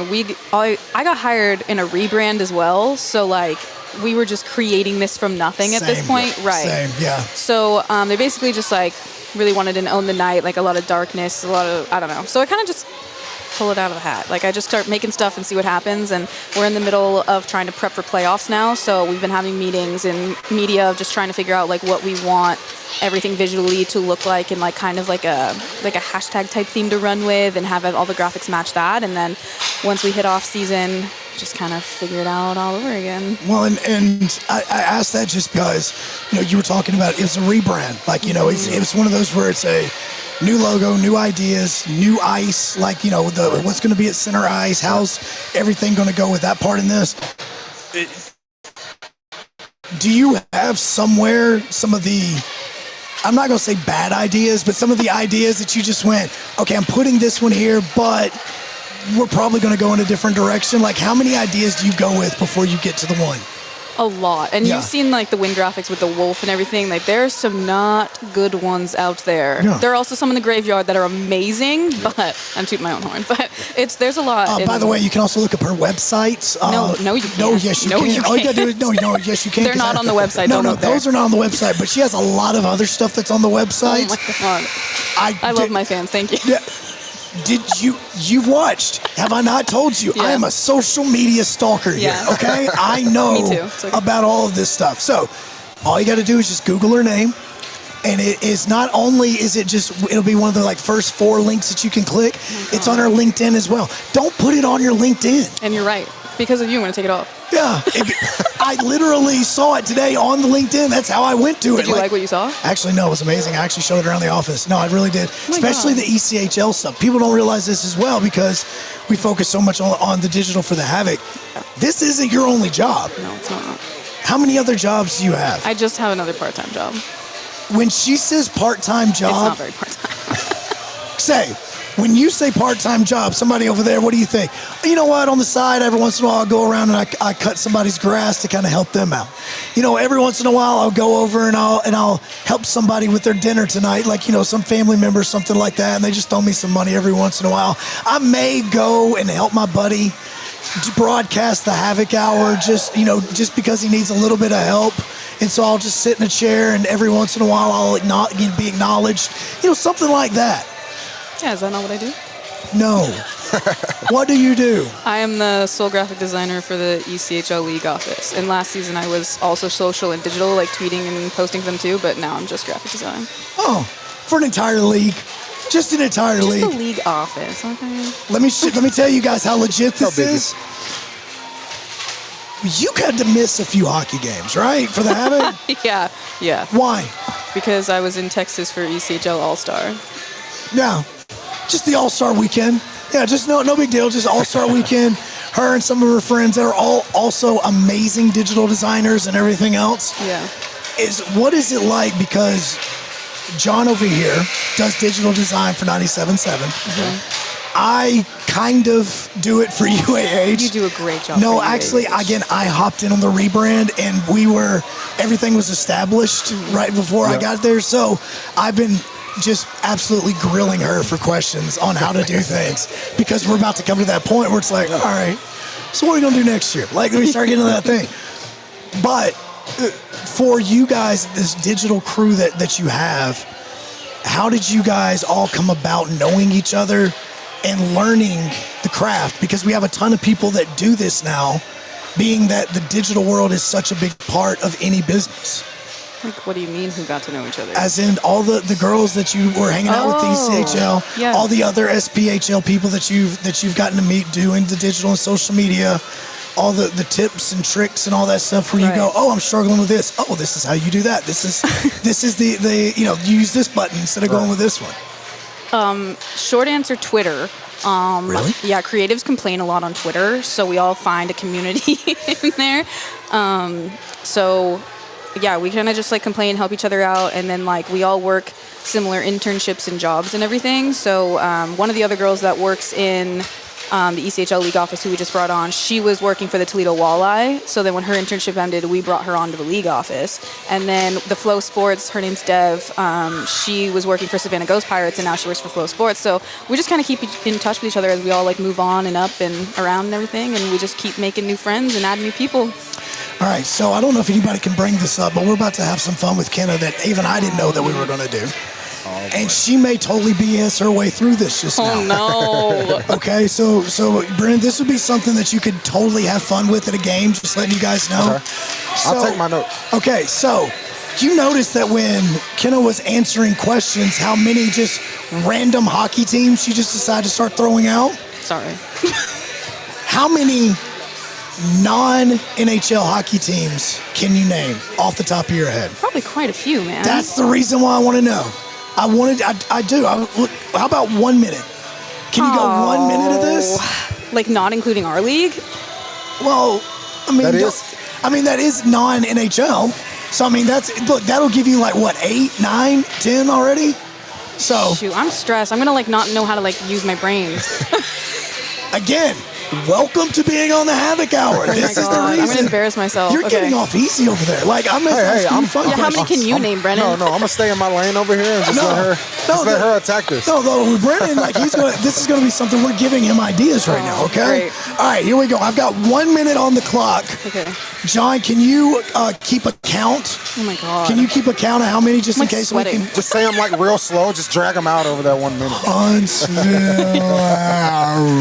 I got hired in a rebrand as well, so we were just creating this from nothing at this point, right? Same, yeah. So they basically just really wanted to own the night, a lot of darkness, a lot of, I don't know. So I kind of just pull it out of the hat. I just start making stuff and see what happens. And we're in the middle of trying to prep for playoffs now. So we've been having meetings in media of just trying to figure out what we want everything visually to look like, and kind of like a hashtag type theme to run with, and have all the graphics match that. And then once we hit off season, just kind of figure it out all over again. Well, and I asked that just because, you were talking about it was a rebrand. It was one of those where it's a new logo, new ideas, new ice, what's going to be at center ice, how's everything going to go with that part in this. Do you have somewhere some of the I'm not going to say bad ideas, but some of the ideas that you just went, okay, I'm putting this one here, but we're probably going to go in a different direction. Like, how many ideas do you go with before you get to the one? A lot. And you've seen like the wind graphics with the wolf and everything. Like there's some not good ones out there. Yeah. There are also some in the graveyard that are amazing, but I'm tooting my own horn. But there's a lot. By the way, you can also look up her websites. No, you can't. No, yes, you No, can. you All you got to do can't. is, yes, you can. They're not on the website. No, Don't look those there. are not on the website, but she has a lot of other stuff that's on the website. Oh my God. I love my fans. Thank you. Yeah. You've watched, have I not told you? Yeah. I am a social media stalker here, okay? I know Me too. It's okay. about all of this stuff. So all you got to do is just Google her name. And it is not only is it just, it'll be one of the like first 4 links that you can click. It's on her LinkedIn as well. Don't put it on your LinkedIn. And you're right. Because of you, I'm going to take it off. Yeah. I literally saw it today on the LinkedIn. That's how I went to it. Did you like what you saw? Actually, no, it was amazing. I actually showed it around the office. No, I really did. Especially the ECHL stuff. People don't realize this as well because we focus so much on the digital for the Havoc. This isn't your only job. No, it's not. How many other jobs do you have? I just have another part-time job. When she says part-time job, it's not very part-time. Say, when you say part-time job, somebody over there, what do you think? You know what? On the side, every once in a while, I'll go around and I cut somebody's grass to kind of help them out. You know, every once in a while, I'll go over and I'll help somebody with their dinner tonight, like, you know, some family member, something like that, and they just throw me some money every once in a while. I may go and help my buddy broadcast the Havoc Hour just because he needs a little bit of help. And so I'll just sit in a chair and every once in a while I'll be acknowledged. You know, something like that. Yeah, is that not what I do? No. What do you do? I am the sole graphic designer for the ECHL League office. And last season I was also social and digital, like tweeting and posting them too, but now I'm just graphic design. Oh, for an entire league. Just an entire league. Just the league office, okay? Let me tell you guys how legit this is. You had to miss a few hockey games, right? For the Havoc? Yeah. Why? Because I was in Texas for ECHL All-Star. Yeah. Just the All-Star weekend. Yeah, just no big deal. Just All-Star weekend. Her and some of her friends that are all also amazing digital designers and everything else. Yeah. What is it like? Because John over here does digital design for 97.7. Mm-hmm. I kind of do it for UAH. You do a great job. No, for actually, UAH. again, I hopped in on the rebrand and everything was established right before I got there. So I've been just absolutely grilling her for questions on how to do things because we're about to come to that point where it's like, all right, so what are we going to do next year? Like, we start getting to that thing. But for you guys, this digital crew that you have, how did you guys all come about knowing each other and learning the craft? Because we have a ton of people that do this now, being that the digital world is such a big part of any business. Like, what do you mean who got to know each other? As in all the girls that you were hanging out with the ECHL, yeah. all the other SPHL people that you've gotten to meet doing the digital and social media, all the tips and tricks and all that stuff where you go, oh, I'm struggling with this. Oh, this is how you do that. This is the you use this button instead of going with this one. Short answer, Twitter. Really? Yeah, creatives complain a lot on Twitter, so we all find a community in there. So yeah, we kind of just like complain, help each other out, and then like we all work similar internships and jobs and everything. So one of the other girls that works in the ECHL League office who we just brought on, she was working for the Toledo Walleye. So then when her internship ended, we brought her onto the league office. And then the Flow Sports, her name's Dev, she was working for Savannah Ghost Pirates and now she works for Flow Sports. So we just kind of keep in touch with each other as we all like move on and up and around and everything. And we just keep making new friends and adding new people. All right, so I don't know if anybody can bring this up, but we're about to have some fun with Kenna that even I didn't know that we were going to do. Oh, and she may totally BS her way through this just now. Oh, no. Okay, so Brennan, this would be something that you could totally have fun with at a game, just letting you guys know. Okay. I'll take my notes. Okay, so you noticed that when Kenna was answering questions, how many just random hockey teams she just decided to start throwing out? Sorry. How many non-NHL hockey teams can you name off the top of your head? Probably quite a few, man. That's the reason why I want to know. I do. How about 1 minute? Can you go 1 minute of this? Like not including our league? Well, I mean, that is non-NHL. So, I mean, that'll give you like, what, 8, 9, 10 already? So. Shoot, I'm stressed. I'm going to like not know how to like use my brain. Again, welcome to being on the Havoc Hour. This is the reason. I'm going to embarrass myself. You're getting off easy over there. Like, I'm fun. Yeah, how many can you name, Brennan? No, I'm going to stay in my lane over here and just let her attack this. No, Brennan, like, this is going to be something we're giving him ideas right now, okay? Great. All right, here we go. I've got 1 minute on the clock. Okay. John, can you keep a count? Oh, my God. Can you keep a count of how many just in case we can? Just say them like real slow. Just drag them out over that 1 minute. Huntsville.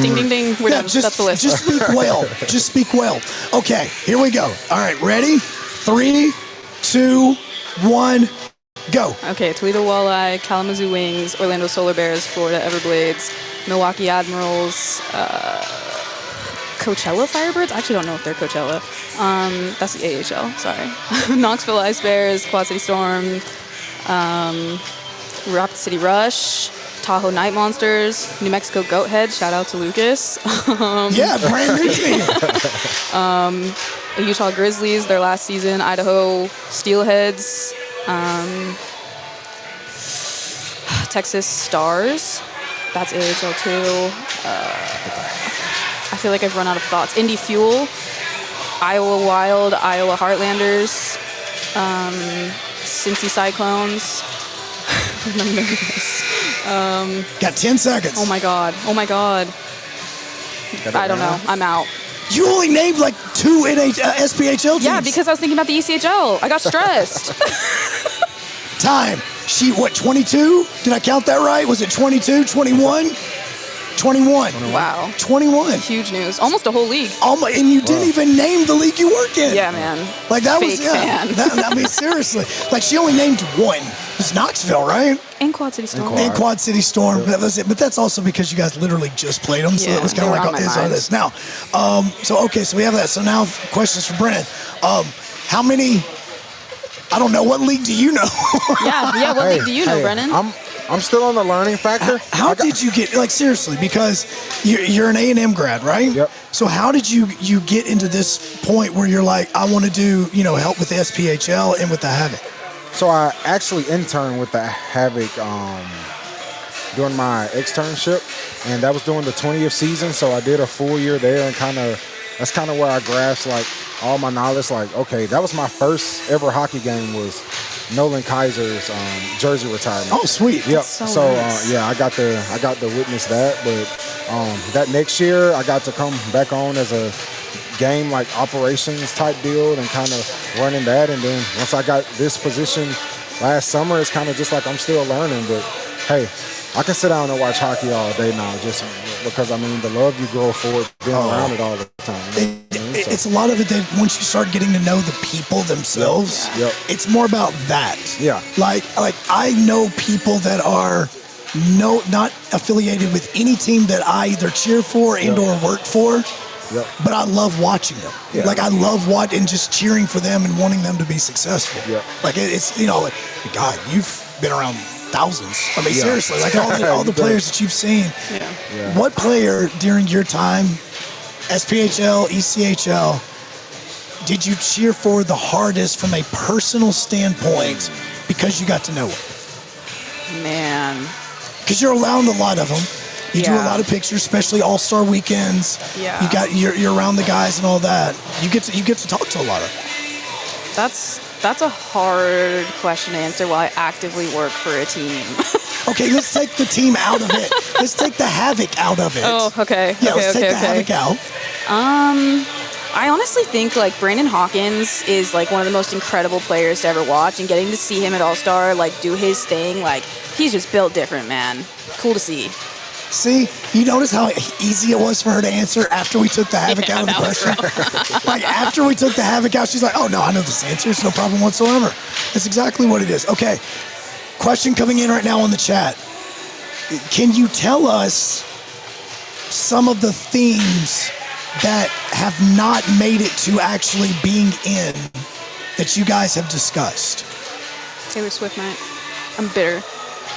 Ding, ding, ding. We're done. That's the list. Just speak well. Just speak well. Okay, here we go. All right, ready? 3, 2, 1, go. Okay, Toledo Walleye, Kalamazoo Wings, Orlando Solar Bears, Florida Everblades, Milwaukee Admirals, Coachella Firebirds? I actually don't know if they're Coachella. That's the AHL, sorry. Knoxville Ice Bears, Quad City Storm, Rapid City Rush, Tahoe Night Monsters, New Mexico Goathead, shout out to Lucas. Yeah, brand new team. Utah Grizzlies, their last season, Idaho Steelheads, Texas Stars, that's AHL too. I feel like I've run out of thoughts. Indy Fuel, Iowa Wild, Iowa Heartlanders, Cincy Cyclones. I'm nervous. Got 10 seconds. Oh my God. I don't know. I'm out. You only named like 2 SPHL teams. Yeah, because I was thinking about the ECHL. I got stressed. Time. She, 22? Did I count that right? Was it 22, 21? 21. Wow. 21. Huge news. Almost a whole league. And you didn't even name the league you work in. Yeah, man. Like that Fake fan. I mean, seriously. Like she only named 1. It's Knoxville, right? And Quad City Storm. And Quad City Storm. That was it. But that's also because you guys literally just played them. So that was kind of like is on this. Now, so we have that. So now questions for Brennan. How many, I don't know, what league do you know? yeah, what league do you know, Brennan? I'm still on the learning factor. How did you get, like, seriously, because you're an A&M grad, right? Yep. So how did you get into this point where you're like, I want to do, help with the SPHL and with the Havoc? So I actually interned with the Havoc during my externship, and that was during the 20th season. So I did a full year there, and that's kind of where I grasped like all my knowledge. Like, okay, that was my first ever hockey game was Nolan Kaiser's jersey retirement. Oh, sweet! Yep. So nice. I got to witness that. But that next year, I got to come back on as a game like operations type deal and kind of running that. And then once I got this position last summer, it's kind of just like I'm still learning. But hey, I can sit down and watch hockey all day now, just because the love you grow for it, being around it all the time. It's a lot of it that once you start getting to know the people themselves, it's more about that. Yeah. Like I know people that are not affiliated with any team that I either cheer for and or work for. Yep. But I love watching them. Yeah. Like I love watching and just cheering for them and wanting them to be successful. Yep. Like it's God, you've been around thousands. I mean, seriously, like all the players that you've seen. Yeah. What player during your time, SPHL, ECHL, did you cheer for the hardest from a personal standpoint because you got to know them? Man. Because you're around a lot of them. You do a lot of pictures, especially All-Star weekends. Yeah. You're around the guys and all that. You get to talk to a lot of them. That's a hard question to answer while I actively work for a team. Okay, let's take the team out of it. Let's take the Havoc out of it. Oh, okay. Yeah, let's take the Havoc out. I honestly think like Brandon Hawkins is like one of the most incredible players to ever watch, and getting to see him at All-Star like do his thing, like he's just built different, man. Cool to see. See, you notice how easy it was for her to answer after we took the Havoc out of the question? Like, after we took the Havoc out, she's like, oh, no, I know this answer. It's no problem whatsoever. That's exactly what it is. Okay, question coming in right now on the chat. Can you tell us some of the themes that have not made it to actually being in that you guys have discussed? Taylor Swift night. I'm bitter.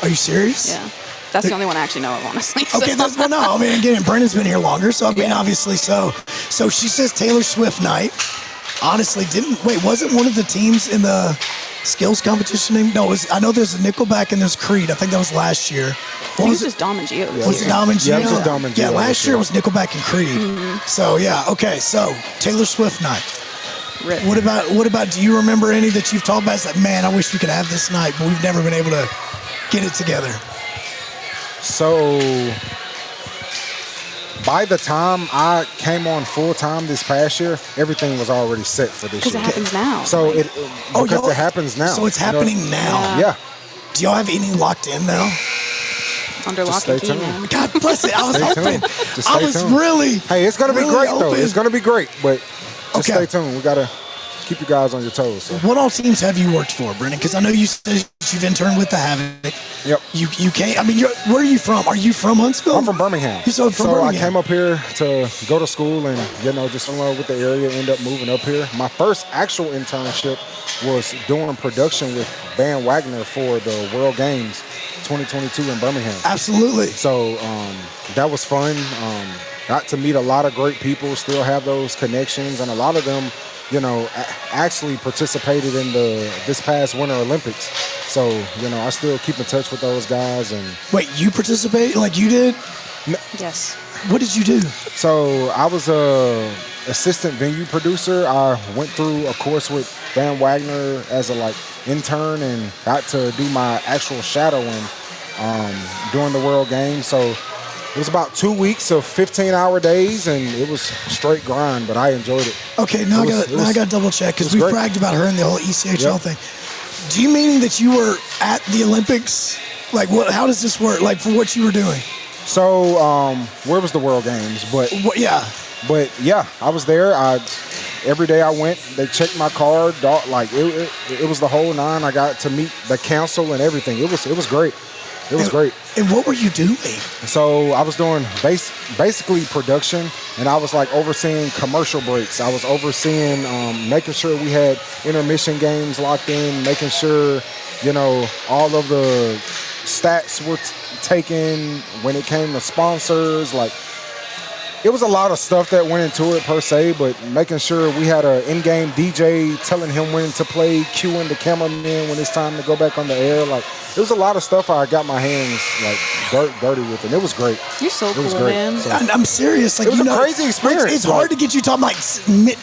Are you serious? Yeah. That's the only one I actually know of, honestly. Okay, no. I mean, again, Brennan's been here longer, so I mean, obviously so. So she says Taylor Swift night. honestly wasn't one of the teams in the skills competition named? No, I know there's a Nickelback and there's Creed. I think that was last year. I think it was just Dom and Geo. Was it Dom and Geo? Yeah, it was just Dom and Geo. Yeah, last year it was Nickelback and Creed. So, yeah, okay. So, Taylor Swift night. Rip. What about, do you remember any that you've talked about? It's like, man, I wish we could have this night, but we've never been able to get it together. So, by the time I came on full time this past year, everything was already set for this year. Because it happens now. So it happens now. So it's happening now. Yeah. Do y'all have any locked in now? Under lock and key, man. God bless it. I was Stay hoping. tuned. Just I stay was tuned. really. Hey, it's gonna be really great though. open. It's gonna be great, but just Okay. stay tuned. We gotta keep you guys on your toes. So. What all teams have you worked for, Brennan? Because I know you said you've interned with the Havoc. Yep. You can't. I mean, where are you from? Are you from Huntsville? I'm from Birmingham. So I came up here to go to school and just in love with the area. End up moving up here. My first actual internship was doing production with Van Wagner for the World Games 2022 in Birmingham. Absolutely. So that was fun. Got to meet a lot of great people. Still have those connections, and a lot of them, actually participated in this past Winter Olympics. So I still keep in touch with those guys. And wait, you participate like you did? Yes. What did you do? So I was a assistant venue producer. I went through a course with Van Wagner as a intern and got to do my actual shadowing during the World Games. So it was about 2 weeks of 15-hour days, and it was straight grind, but I enjoyed it. Okay, now I got to double check because we bragged about her and the whole ECHL thing. Do you mean that you were at the Olympics? Like, what? How does this work? Like, for what you were doing? So, where was the World Games? But yeah, I was there. Every day I went, they checked my card. It was the whole nine. I got to meet the council and everything. It was great. It was great. And what were you doing? So I was doing basically production, and I was overseeing commercial breaks. I was overseeing making sure we had intermission games locked in, making sure all of the stats were taken when it came to sponsors. It was a lot of stuff that went into it per se, but making sure we had an in-game DJ telling him when to play, cueing the cameraman when it's time to go back on the air. It was a lot of stuff I got my hands dirty with, and it was great. You're so cool, great. man. So, I'm serious. it was a crazy experience. It's hard to get you talking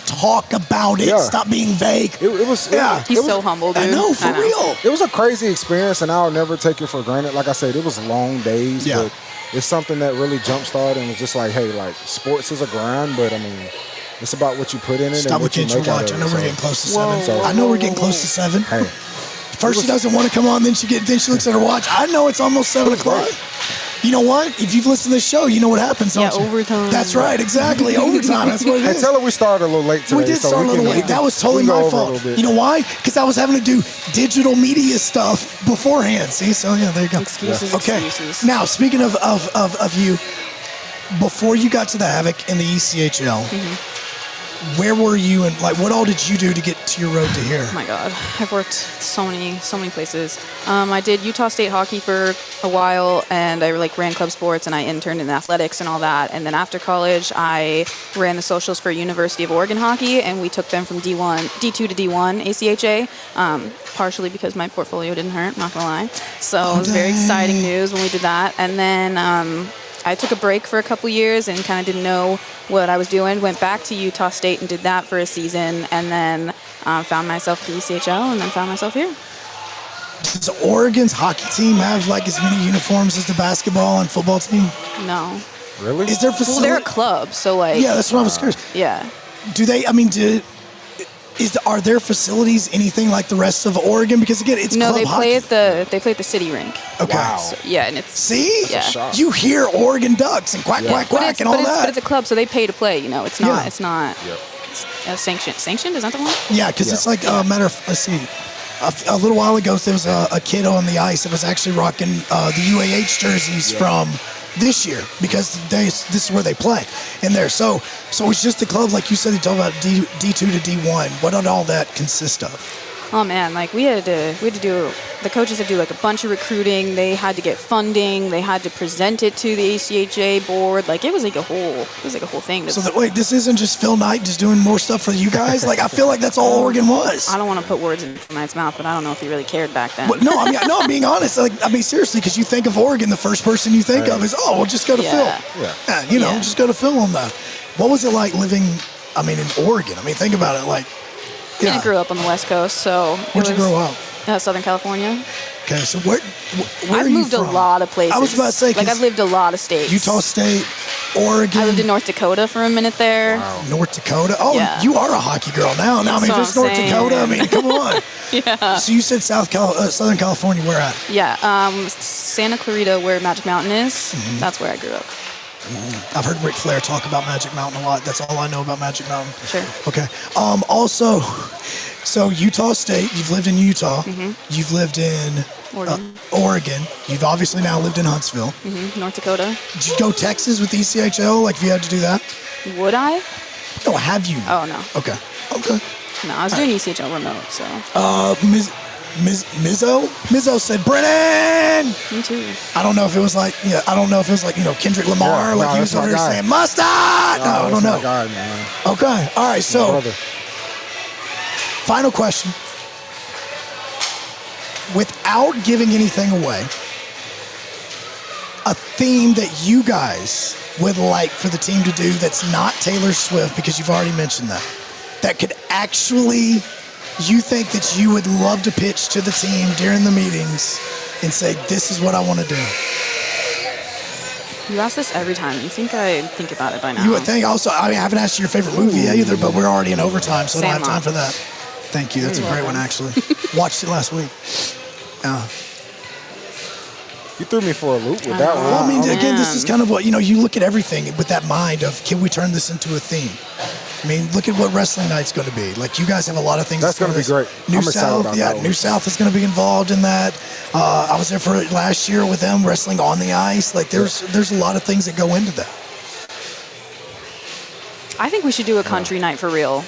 talk about it. Yeah. Stop being vague. He's so humble, dude. I know, for real. It was a crazy experience, and I'll never take it for granted. Like I said, it was long days, but it's something that really jump-started and was just sports is a grind, but I mean, it's about what you put in it. Stop and what you with your make out watch. of I know it. we're getting close to 7. So- I know we're getting close to 7. Hey. First she doesn't want to come on, then she looks at her watch. I know it's almost 7 o'clock. You know what? If you've listened to this show, you know what happens, don't you? Overtime. That's right, exactly. Overtime. That's what it is. Hey, tell her we started a little late today. We did start a little late. That was totally my fault. You know why? Because I was having to do digital media stuff beforehand. See? So, yeah, there you go. Excuses. Now, speaking of you, before you got to the Havoc in the ECHL, where were you and what all did you do to get to your road to here? Oh my God, I've worked so many places. I did Utah State hockey for a while, and I ran club sports, and I interned in athletics and all that. And then after college, I ran the socials for University of Oregon hockey, and we took them from D2 to D1 ACHA. Partially because my portfolio didn't hurt, not gonna lie. So it was very exciting news when we did that. And then I took a break for a couple years and kind of didn't know what I was doing. Went back to Utah State and did that for a season, and then found myself at the ECHL, and then found myself here. Does Oregon's hockey team have as many uniforms as the basketball and football team? No. Really? Is there facility? Well, they're a club, so yeah, that's what I was curious. Yeah. Do they? I mean, are there facilities anything like the rest of Oregon? Because again, it's club they play hockey. they play at the city rink. Okay. Wow. So, yeah, and it's yeah. You hear Oregon Ducks and quack quack quack and all that. But it's a club, so they pay to play. It's not. Yeah. It's not. It's sanctioned. Sanctioned, is that the one? Yeah, because it's a matter of. Let's see. A little while ago, there was a kid on the ice that was actually rocking the UAH jerseys from this year because this is where they play in there. So it's just the club, like you said, you talk about D2 to D1. What did all that consist of? Oh man, like we had to do, the coaches had to do like a bunch of recruiting. They had to get funding. They had to present it to the ACHA board. Like it was like a whole thing. So wait, this isn't just Phil Knight just doing more stuff for you guys? Like I feel like that's all Oregon was. I don't want to put words in Phil Knight's mouth, but I don't know if he really cared back then. But no, I'm being honest. Like I mean, seriously, because you think of Oregon, the first person you think of is, oh, well, just go to Phil. Yeah, just go to Phil on that. What was it like living? I mean, in Oregon. I mean, think about it. Like, I grew up on the West Coast, so. Where'd you grow up? Southern California. Okay, so where I've are you moved from? a lot of places. I was about to say, like I've lived a lot of states. Utah State, Oregon. I lived in North Dakota for a minute there. Wow. North Dakota. Oh, yeah. You are a hockey girl now. Now, I mean, if it's North Dakota, I mean, come on. Yeah. So you said Southern California. Where at? Yeah, Santa Clarita, where Magic Mountain is. Mm-hmm. That's where I grew up. Mm-hmm. I've heard Ric Flair talk about Magic Mountain a lot. That's all I know about Magic Mountain. Sure. Okay. Also, so Utah State, you've lived in Utah. Mm-hmm. You've lived in Oregon. You've obviously now lived in Huntsville. Mm-hmm. North Dakota. Did you go Texas with the ECHL? Like, if you had to do that? Would I? No, have you? Oh, no. Okay. No, I was doing ECHL remote, so. Mizzo said, Brennan! Me too. I don't know if it was like, Kendrick Lamar, like he was over there saying, Mustard! No, I don't know. Guy, man. Okay. All right. So, final question. Without giving anything away, a theme that you guys would like for the team to do that's not Taylor Swift, because you've already mentioned that could actually, you think that you would love to pitch to the team during the meetings and say, this is what I want to do? You ask this every time. You think I think about it by now. You would think also, I mean, I haven't asked you your favorite movie either, but we're already in overtime, so I don't have time for that. Thank you. That's a great one, actually. Watched it last week. You threw me for a loop with that one. Well, I mean, again, this is kind of what, you look at everything with that mind of, can we turn this into a theme? I mean, look at what Wrestling Night's going to be. Like, you guys have a lot of things. That's going to be great. New I'm excited South, about that one. New South is going to be involved in that. I was there for it last year with them, wrestling on the ice. Like, there's a lot of things that go into that. I think we should do a country night for real.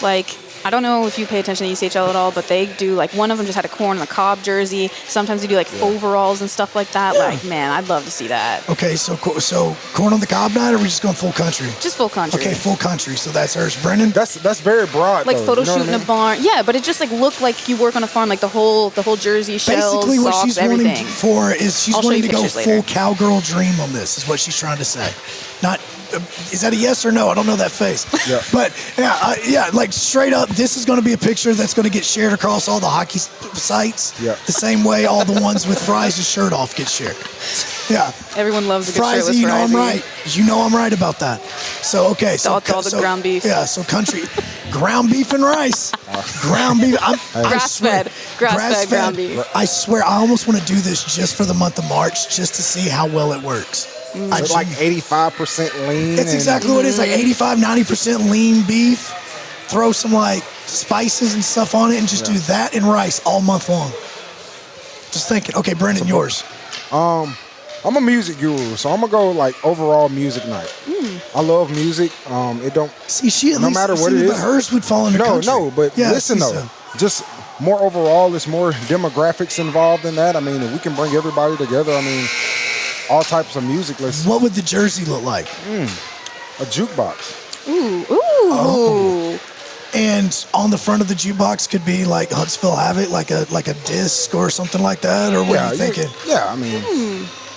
Like, I don't know if you pay attention to ECHL at all, but they do, like, one of them just had a corn on the cob jersey. Sometimes they do, like, overalls and stuff like that. Yeah. Like, man, I'd love to see that. Okay, so corn on the cob night, or are we just going full country? Just full country. Okay, full country. So that's hers. Brennan? That's very broad, like, though. photo shoot in a barn. Yeah, but it just, like, looked like you work on a farm, like, the whole jersey, shells, basically what socks, she's everything. wanting for is she's wanting to go full later. cowgirl dream on this, is what she's trying to say. Not... is that a yes or no? I don't know that face. Yeah. But, like straight up, this is going to be a picture that's going to get shared across all the hockey sites. Yeah. The same way all the ones with Fries' shirt off get shared. Yeah. Everyone loves a good Fries, shirtless you know Fries. I'm right. You know I'm right about that. So, okay. It's all the ground beef. Yeah, so country. Ground beef and rice. Ground beef. Grass-fed ground beef. I swear, I almost want to do this just for the month of March, just to see how well it works. It's like 85% lean. That's exactly what it is, like 85, 90% lean beef. Throw some like spices and stuff on it and just do that and rice all month long. Just thinking. Okay, Brendan, yours. I'm a music guru, so I'm gonna go like overall music night. I love music. It don't see she at no least, matter what it but is. hers would fall in the country. No, but listen though, just more overall, there's more demographics involved in that. I mean, if we can bring everybody together, I mean, all types of music. What would the jersey look like? A jukebox. Ooh. Oh. And on the front of the jukebox could be like Huntsville Havoc, like a disc or something like that, or what are you thinking? Yeah, I mean,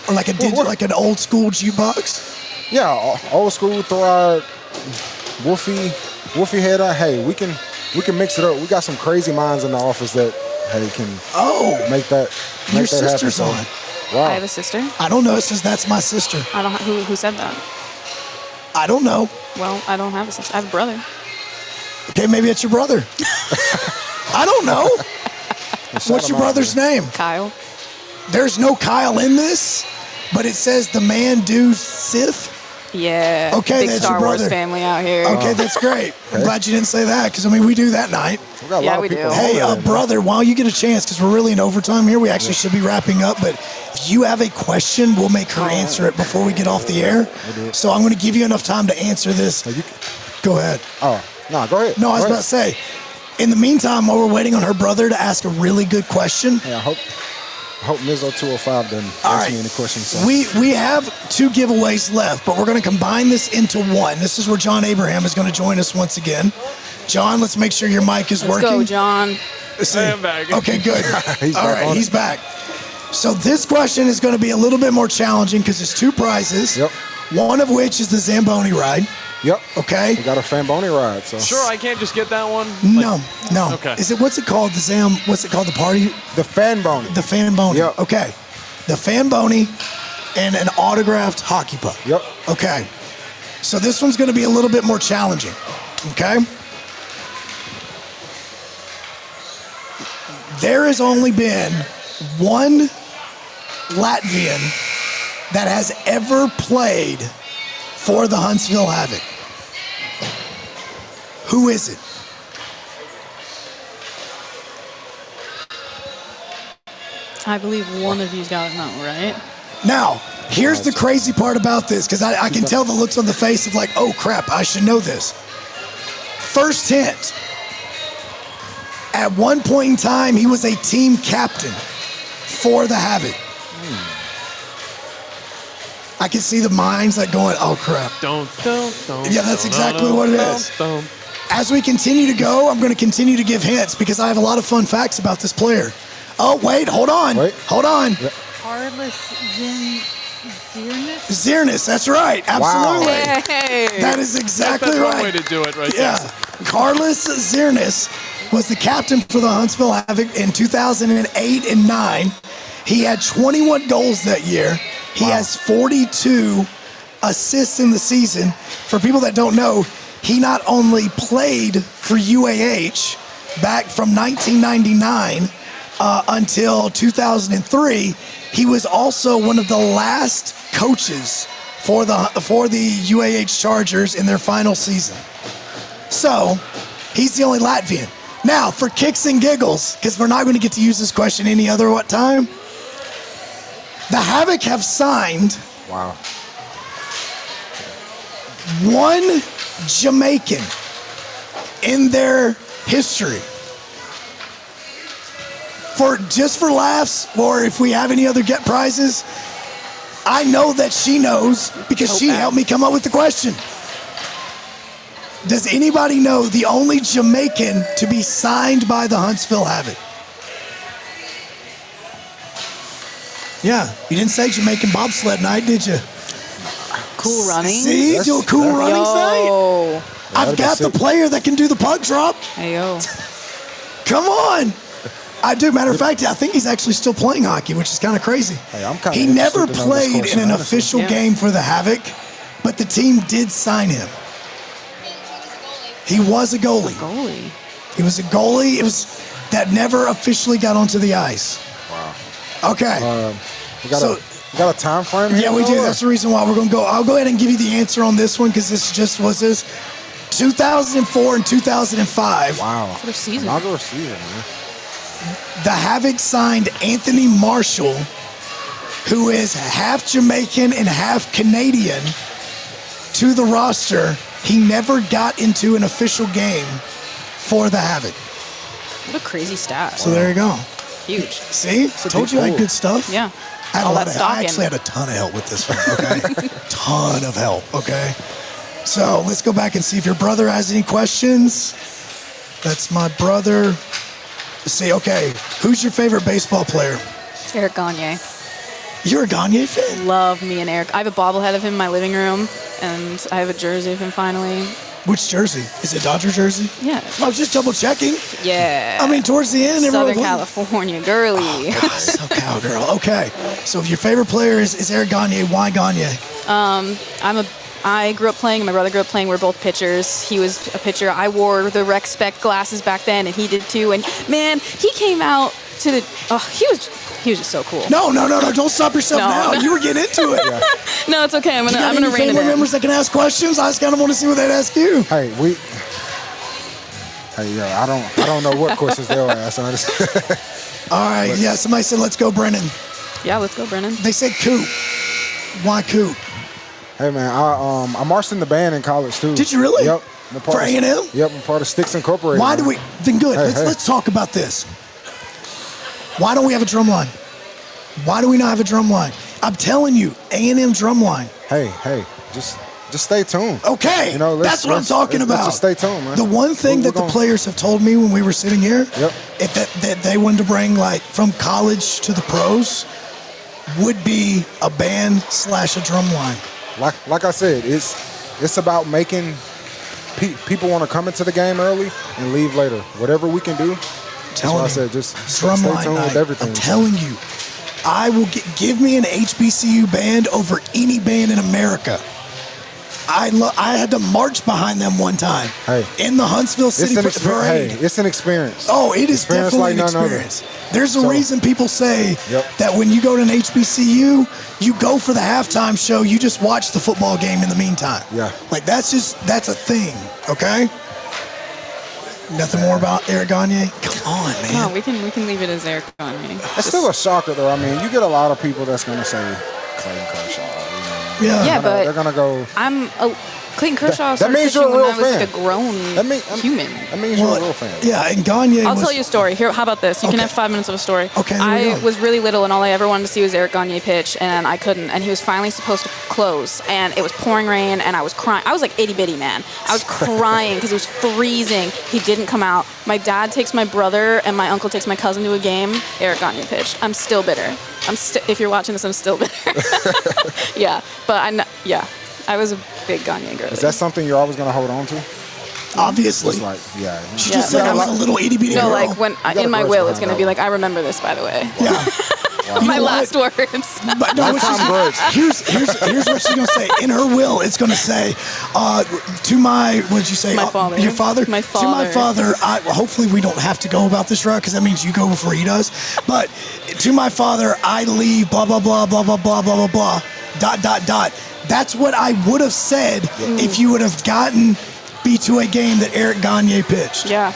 or like like an old school jukebox. Yeah, old school. Throw our woofy head out. Hey, we can mix it up. We got some crazy minds in the office that can make that. Your sister's happen. on. Wow. I have a sister. I don't know. It says that's my sister. I don't. Who said that? I don't know. Well, I don't have a sister. I have a brother. Okay, maybe it's your brother. I don't know. What's your brother's name? Kyle. There's no Kyle in this, but it says the man do Sith. Yeah. Okay, big that's Star your brother. Wars family out here. Okay, that's great. I'm glad you didn't say that, because I mean we do that night. We got a lot of people. Hey, brother, while you get a chance, because we're really in overtime here, we actually should be wrapping up. But if you have a question, we'll make her answer it before we get off the air. So I'm going to give you enough time to answer this. Go ahead. Oh, no, go ahead. No, I was about to say, In the meantime, while we're waiting on her brother to ask a really good question. Yeah, I hope Mizzo 205 doesn't ask me any questions. So. We have 2 giveaways left, but we're going to combine this into one. This is where John Abraham is going to join us once again. John, let's make sure your mic is working. Let's go, John. I am back. Okay, good. He's All back right, on he's it. back. So this question is going to be a little bit more challenging because it's 2 prizes. Yep. One of which is the Zamboni ride. Yep. Okay. We got a Famboni ride. So. Sure, I can't just get that one? No. Okay. What's it called? What's it called? The party? The Fanboni. The Fanboni. Yep. Okay. The Fanboni and an autographed hockey puck. Yep. Okay. So this one's going to be a little bit more challenging. Okay. There has only been one Latvian that has ever played for the Huntsville Havoc. Who is it? I believe one of you's got it now, right? Now, here's the crazy part about this, because I can tell the looks on the face of like, oh crap, I should know this. First hint. At one point in time, he was a team captain for the Havoc. I can see the minds like going, oh crap. Yeah, that's exactly what it is. As we continue to go, I'm going to continue to give hints because I have a lot of fun facts about this player. Oh, wait, hold on. Hold on. Carlos Zirnis? Zirnis, that's right. Absolutely. Wow. That is exactly that's right. one way to do it right there. Carlos Zirnis was the captain for the Huntsville Havoc in 2008 and 9. He had 21 goals that year. He has 42 assists in the season. For people that don't know, he not only played for UAH back from 1999 until 2003, he was also one of the last coaches for the UAH Chargers in their final season. So, he's the only Latvian. Now, for kicks and giggles, because we're not going to get to use this question any other time, the Havoc have signed one Jamaican in their history. For laughs, or if we have any other get prizes, I know that she knows because she helped me come up with the question. Does anybody know the only Jamaican to be signed by the Huntsville Havoc? Yeah, you didn't say Jamaican bobsled night, did you? Cool running. See, do a cool runnings night. I've got the player that can do the puck drop. Hey, yo. Come on. I do. Matter of fact, I think he's actually still playing hockey, which is kind of crazy. Hey, I'm kinda he never interested to know this played in question, an honestly. official game for the Havoc, but the team did sign him. He was a goalie. He was a goalie. It was that never officially got onto the ice. Wow. Okay. We got a time frame here? Yeah, we do. That's the reason why we're going to go. I'll go ahead and give you the answer on this one because this just was this. 2004 and 2005. Wow. For the season. Inaugural season, man. The Havoc signed Anthony Marshall, who is half Jamaican and half Canadian, to the roster. He never got into an official game for the Havoc. What a crazy stat. So there you go. Huge. See? Told you I had good stuff. Yeah. I had All a lot that of help. I stocking. actually had a ton of help with this one, okay? Ton of help, okay? So let's go back and see if your brother has any questions. That's my brother. Let's see, okay. Who's your favorite baseball player? Eric Gagne. You're a Gagne fan? Love me and Eric. I have a bobblehead of him in my living room, and I have a jersey of him finally. Which jersey? Is it Dodger jersey? Yeah. I was just double checking. Yeah. I mean, towards the end, Southern everyone. California girly. Oh, God, so cowgirl. Okay. So if your favorite player is Eric Gagne, why Gagne? I grew up playing, my brother grew up playing. We're both pitchers. He was a pitcher. I wore the rec spec glasses back then, and he did too. And man, he came out to the. He was just so cool. No! Don't stop yourself now. You were getting into it. No, it's okay. I'm gonna rein it family in. members that can ask questions? I just kind of want to see what they'd ask you. Hey, I don't know what questions they'll ask. Honestly. All right. Yeah. Somebody said, "Let's go, Brennan." Yeah, let's go, Brennan. They said Coop. Why Coop? Hey man, I marched in the band in college too. Did you really? Yep. For A&M? Yep, I'm part of Sticks Incorporated. Why do we? Then good. Hey, Let's talk about this. Why don't we have a drum line? Why do we not have a drum line? I'm telling you, A&M drum line. Hey, just stay tuned. Okay, you know, that's what I'm talking about. Let's just stay tuned, man. The one thing that the players have told me when we were sitting here, if that they wanted to bring like from college to the pros, would be a band / a drum line. Like I said, it's about making people want to come into the game early and leave later. Whatever we can do. That's why I said just drum stay line tuned night. with everything. I'm telling you, I will give me an HBCU band over any band in America. I had to march behind them one time in the Huntsville City Parade. Hey, it's an experience. Oh, it is experience definitely like an none experience. other. There's a reason people say that when you go to an HBCU, you go for the halftime show, you just watch the football game in the meantime. Yeah. Like that's a thing, okay? Nothing more about Eric Gagne? Come on, man. No, we can leave it as Eric Gagne. It's still a shocker, though. I mean, you get a lot of people that's going to say Clayton Kershaw. Yeah, but they're going to go. Clayton Kershaw. That means you're a real fan. I was like a grown human. That means you're a real fan. Yeah, and Gagne. I'll tell you a story. Here, how about this? You can have 5 minutes of a story. Okay. I was really little, and all I ever wanted to see was Eric Gagne pitch, and I couldn't. And he was finally supposed to close, and it was pouring rain, and I was crying. I was like itty bitty, man. I was crying because it was freezing. He didn't come out. My dad takes my brother, and my uncle takes my cousin to a game. Eric Gagne pitched. I'm still bitter. If you're watching this, I'm still bitter. Yeah, but I was a big Gagne girl. Is that something you're always going to hold on to? Obviously. It's like, She just said I was a little itty bitty girl. No, like when in my will, it's going to be like, I remember this, by the way. Yeah. My last words. But no, here's what she's gonna say. In her will, it's gonna say, to my, what did you say? My father. Your father? My father. To my father, hopefully we don't have to go about this route because that means you go before he does. But to my father, I leave blah, blah, blah, blah, blah, blah, blah, blah, blah, ... That's what I would have said if you would have gotten me to a game that Eric Gagne pitched. Yeah.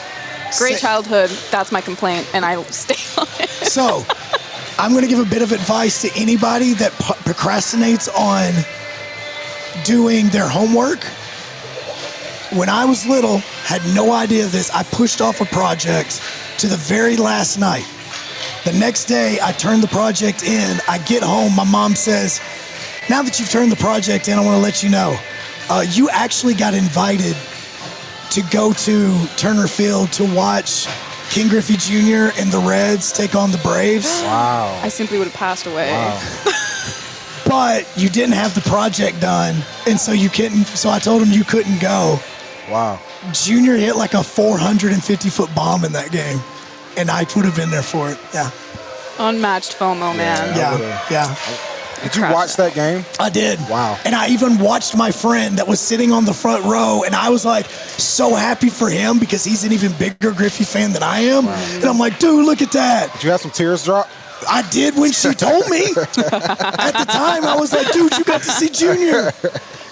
Great childhood. That's my complaint, and I stay on it. So, I'm going to give a bit of advice to anybody that procrastinates on doing their homework. When I was little, had no idea of this, I pushed off a project to the very last night. The next day, I turned the project in. I get home, my mom says, now that you've turned the project in, I want to let you know, you actually got invited to go to Turner Field to watch King Griffey Jr. and the Reds take on the Braves. Wow. I simply would have passed away. Wow. But you didn't have the project done, and so you couldn't. So I told him you couldn't go. Wow. Junior hit like a 450-foot bomb in that game, and I would have been there for it. Yeah. Unmatched FOMO, man. Yeah. Did you watch that game? I did. Wow. And I even watched my friend that was sitting on the front row, and I was like so happy for him because he's an even bigger Griffey fan than I am. Wow. And I'm like, dude, look at that. Did you have some tears drop? I did when she told me. At the time, I was like, dude, you got to see Junior.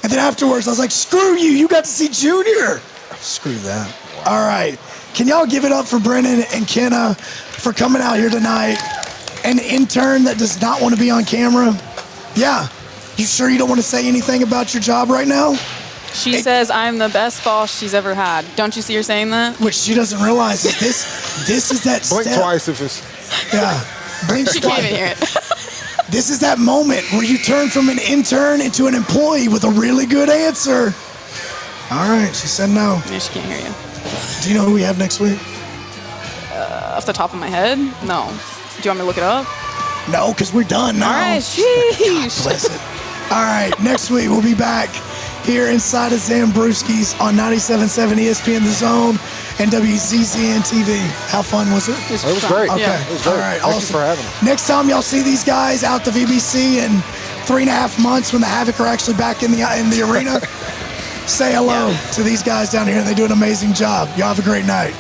And then afterwards, I was like, screw you, you got to see Junior. Screw that. Wow. All right. Can y'all give it up for Brennan and Kenna for coming out here tonight? An intern that does not want to be on camera. Yeah. You sure you don't want to say anything about your job right now? She says I'm the best boss she's ever had. Don't you see her saying that? Which she doesn't realize is this is that Blink step. twice if it's... Yeah. Blink She can't even hear it. This is that moment where you turn from an intern into an employee with a really good answer. All right. She said no. Yeah, she can't hear you. Do you know who we have next week? Off the top of my head? No. Do you want me to look it up? No, because we're done now. All right, sheesh. Bless it. All right, next week we'll be back here inside of Zambrewskis on 97.7 ESPN The Zone and WZZN TV. How fun was it? It was great. Okay. Yeah, it was great. All right, Thank awesome. you for having us. Next time y'all see these guys out the VBC in 3.5 months when the Havoc are actually back in the arena, say hello to these guys down here. They do an amazing job. Y'all have a great night.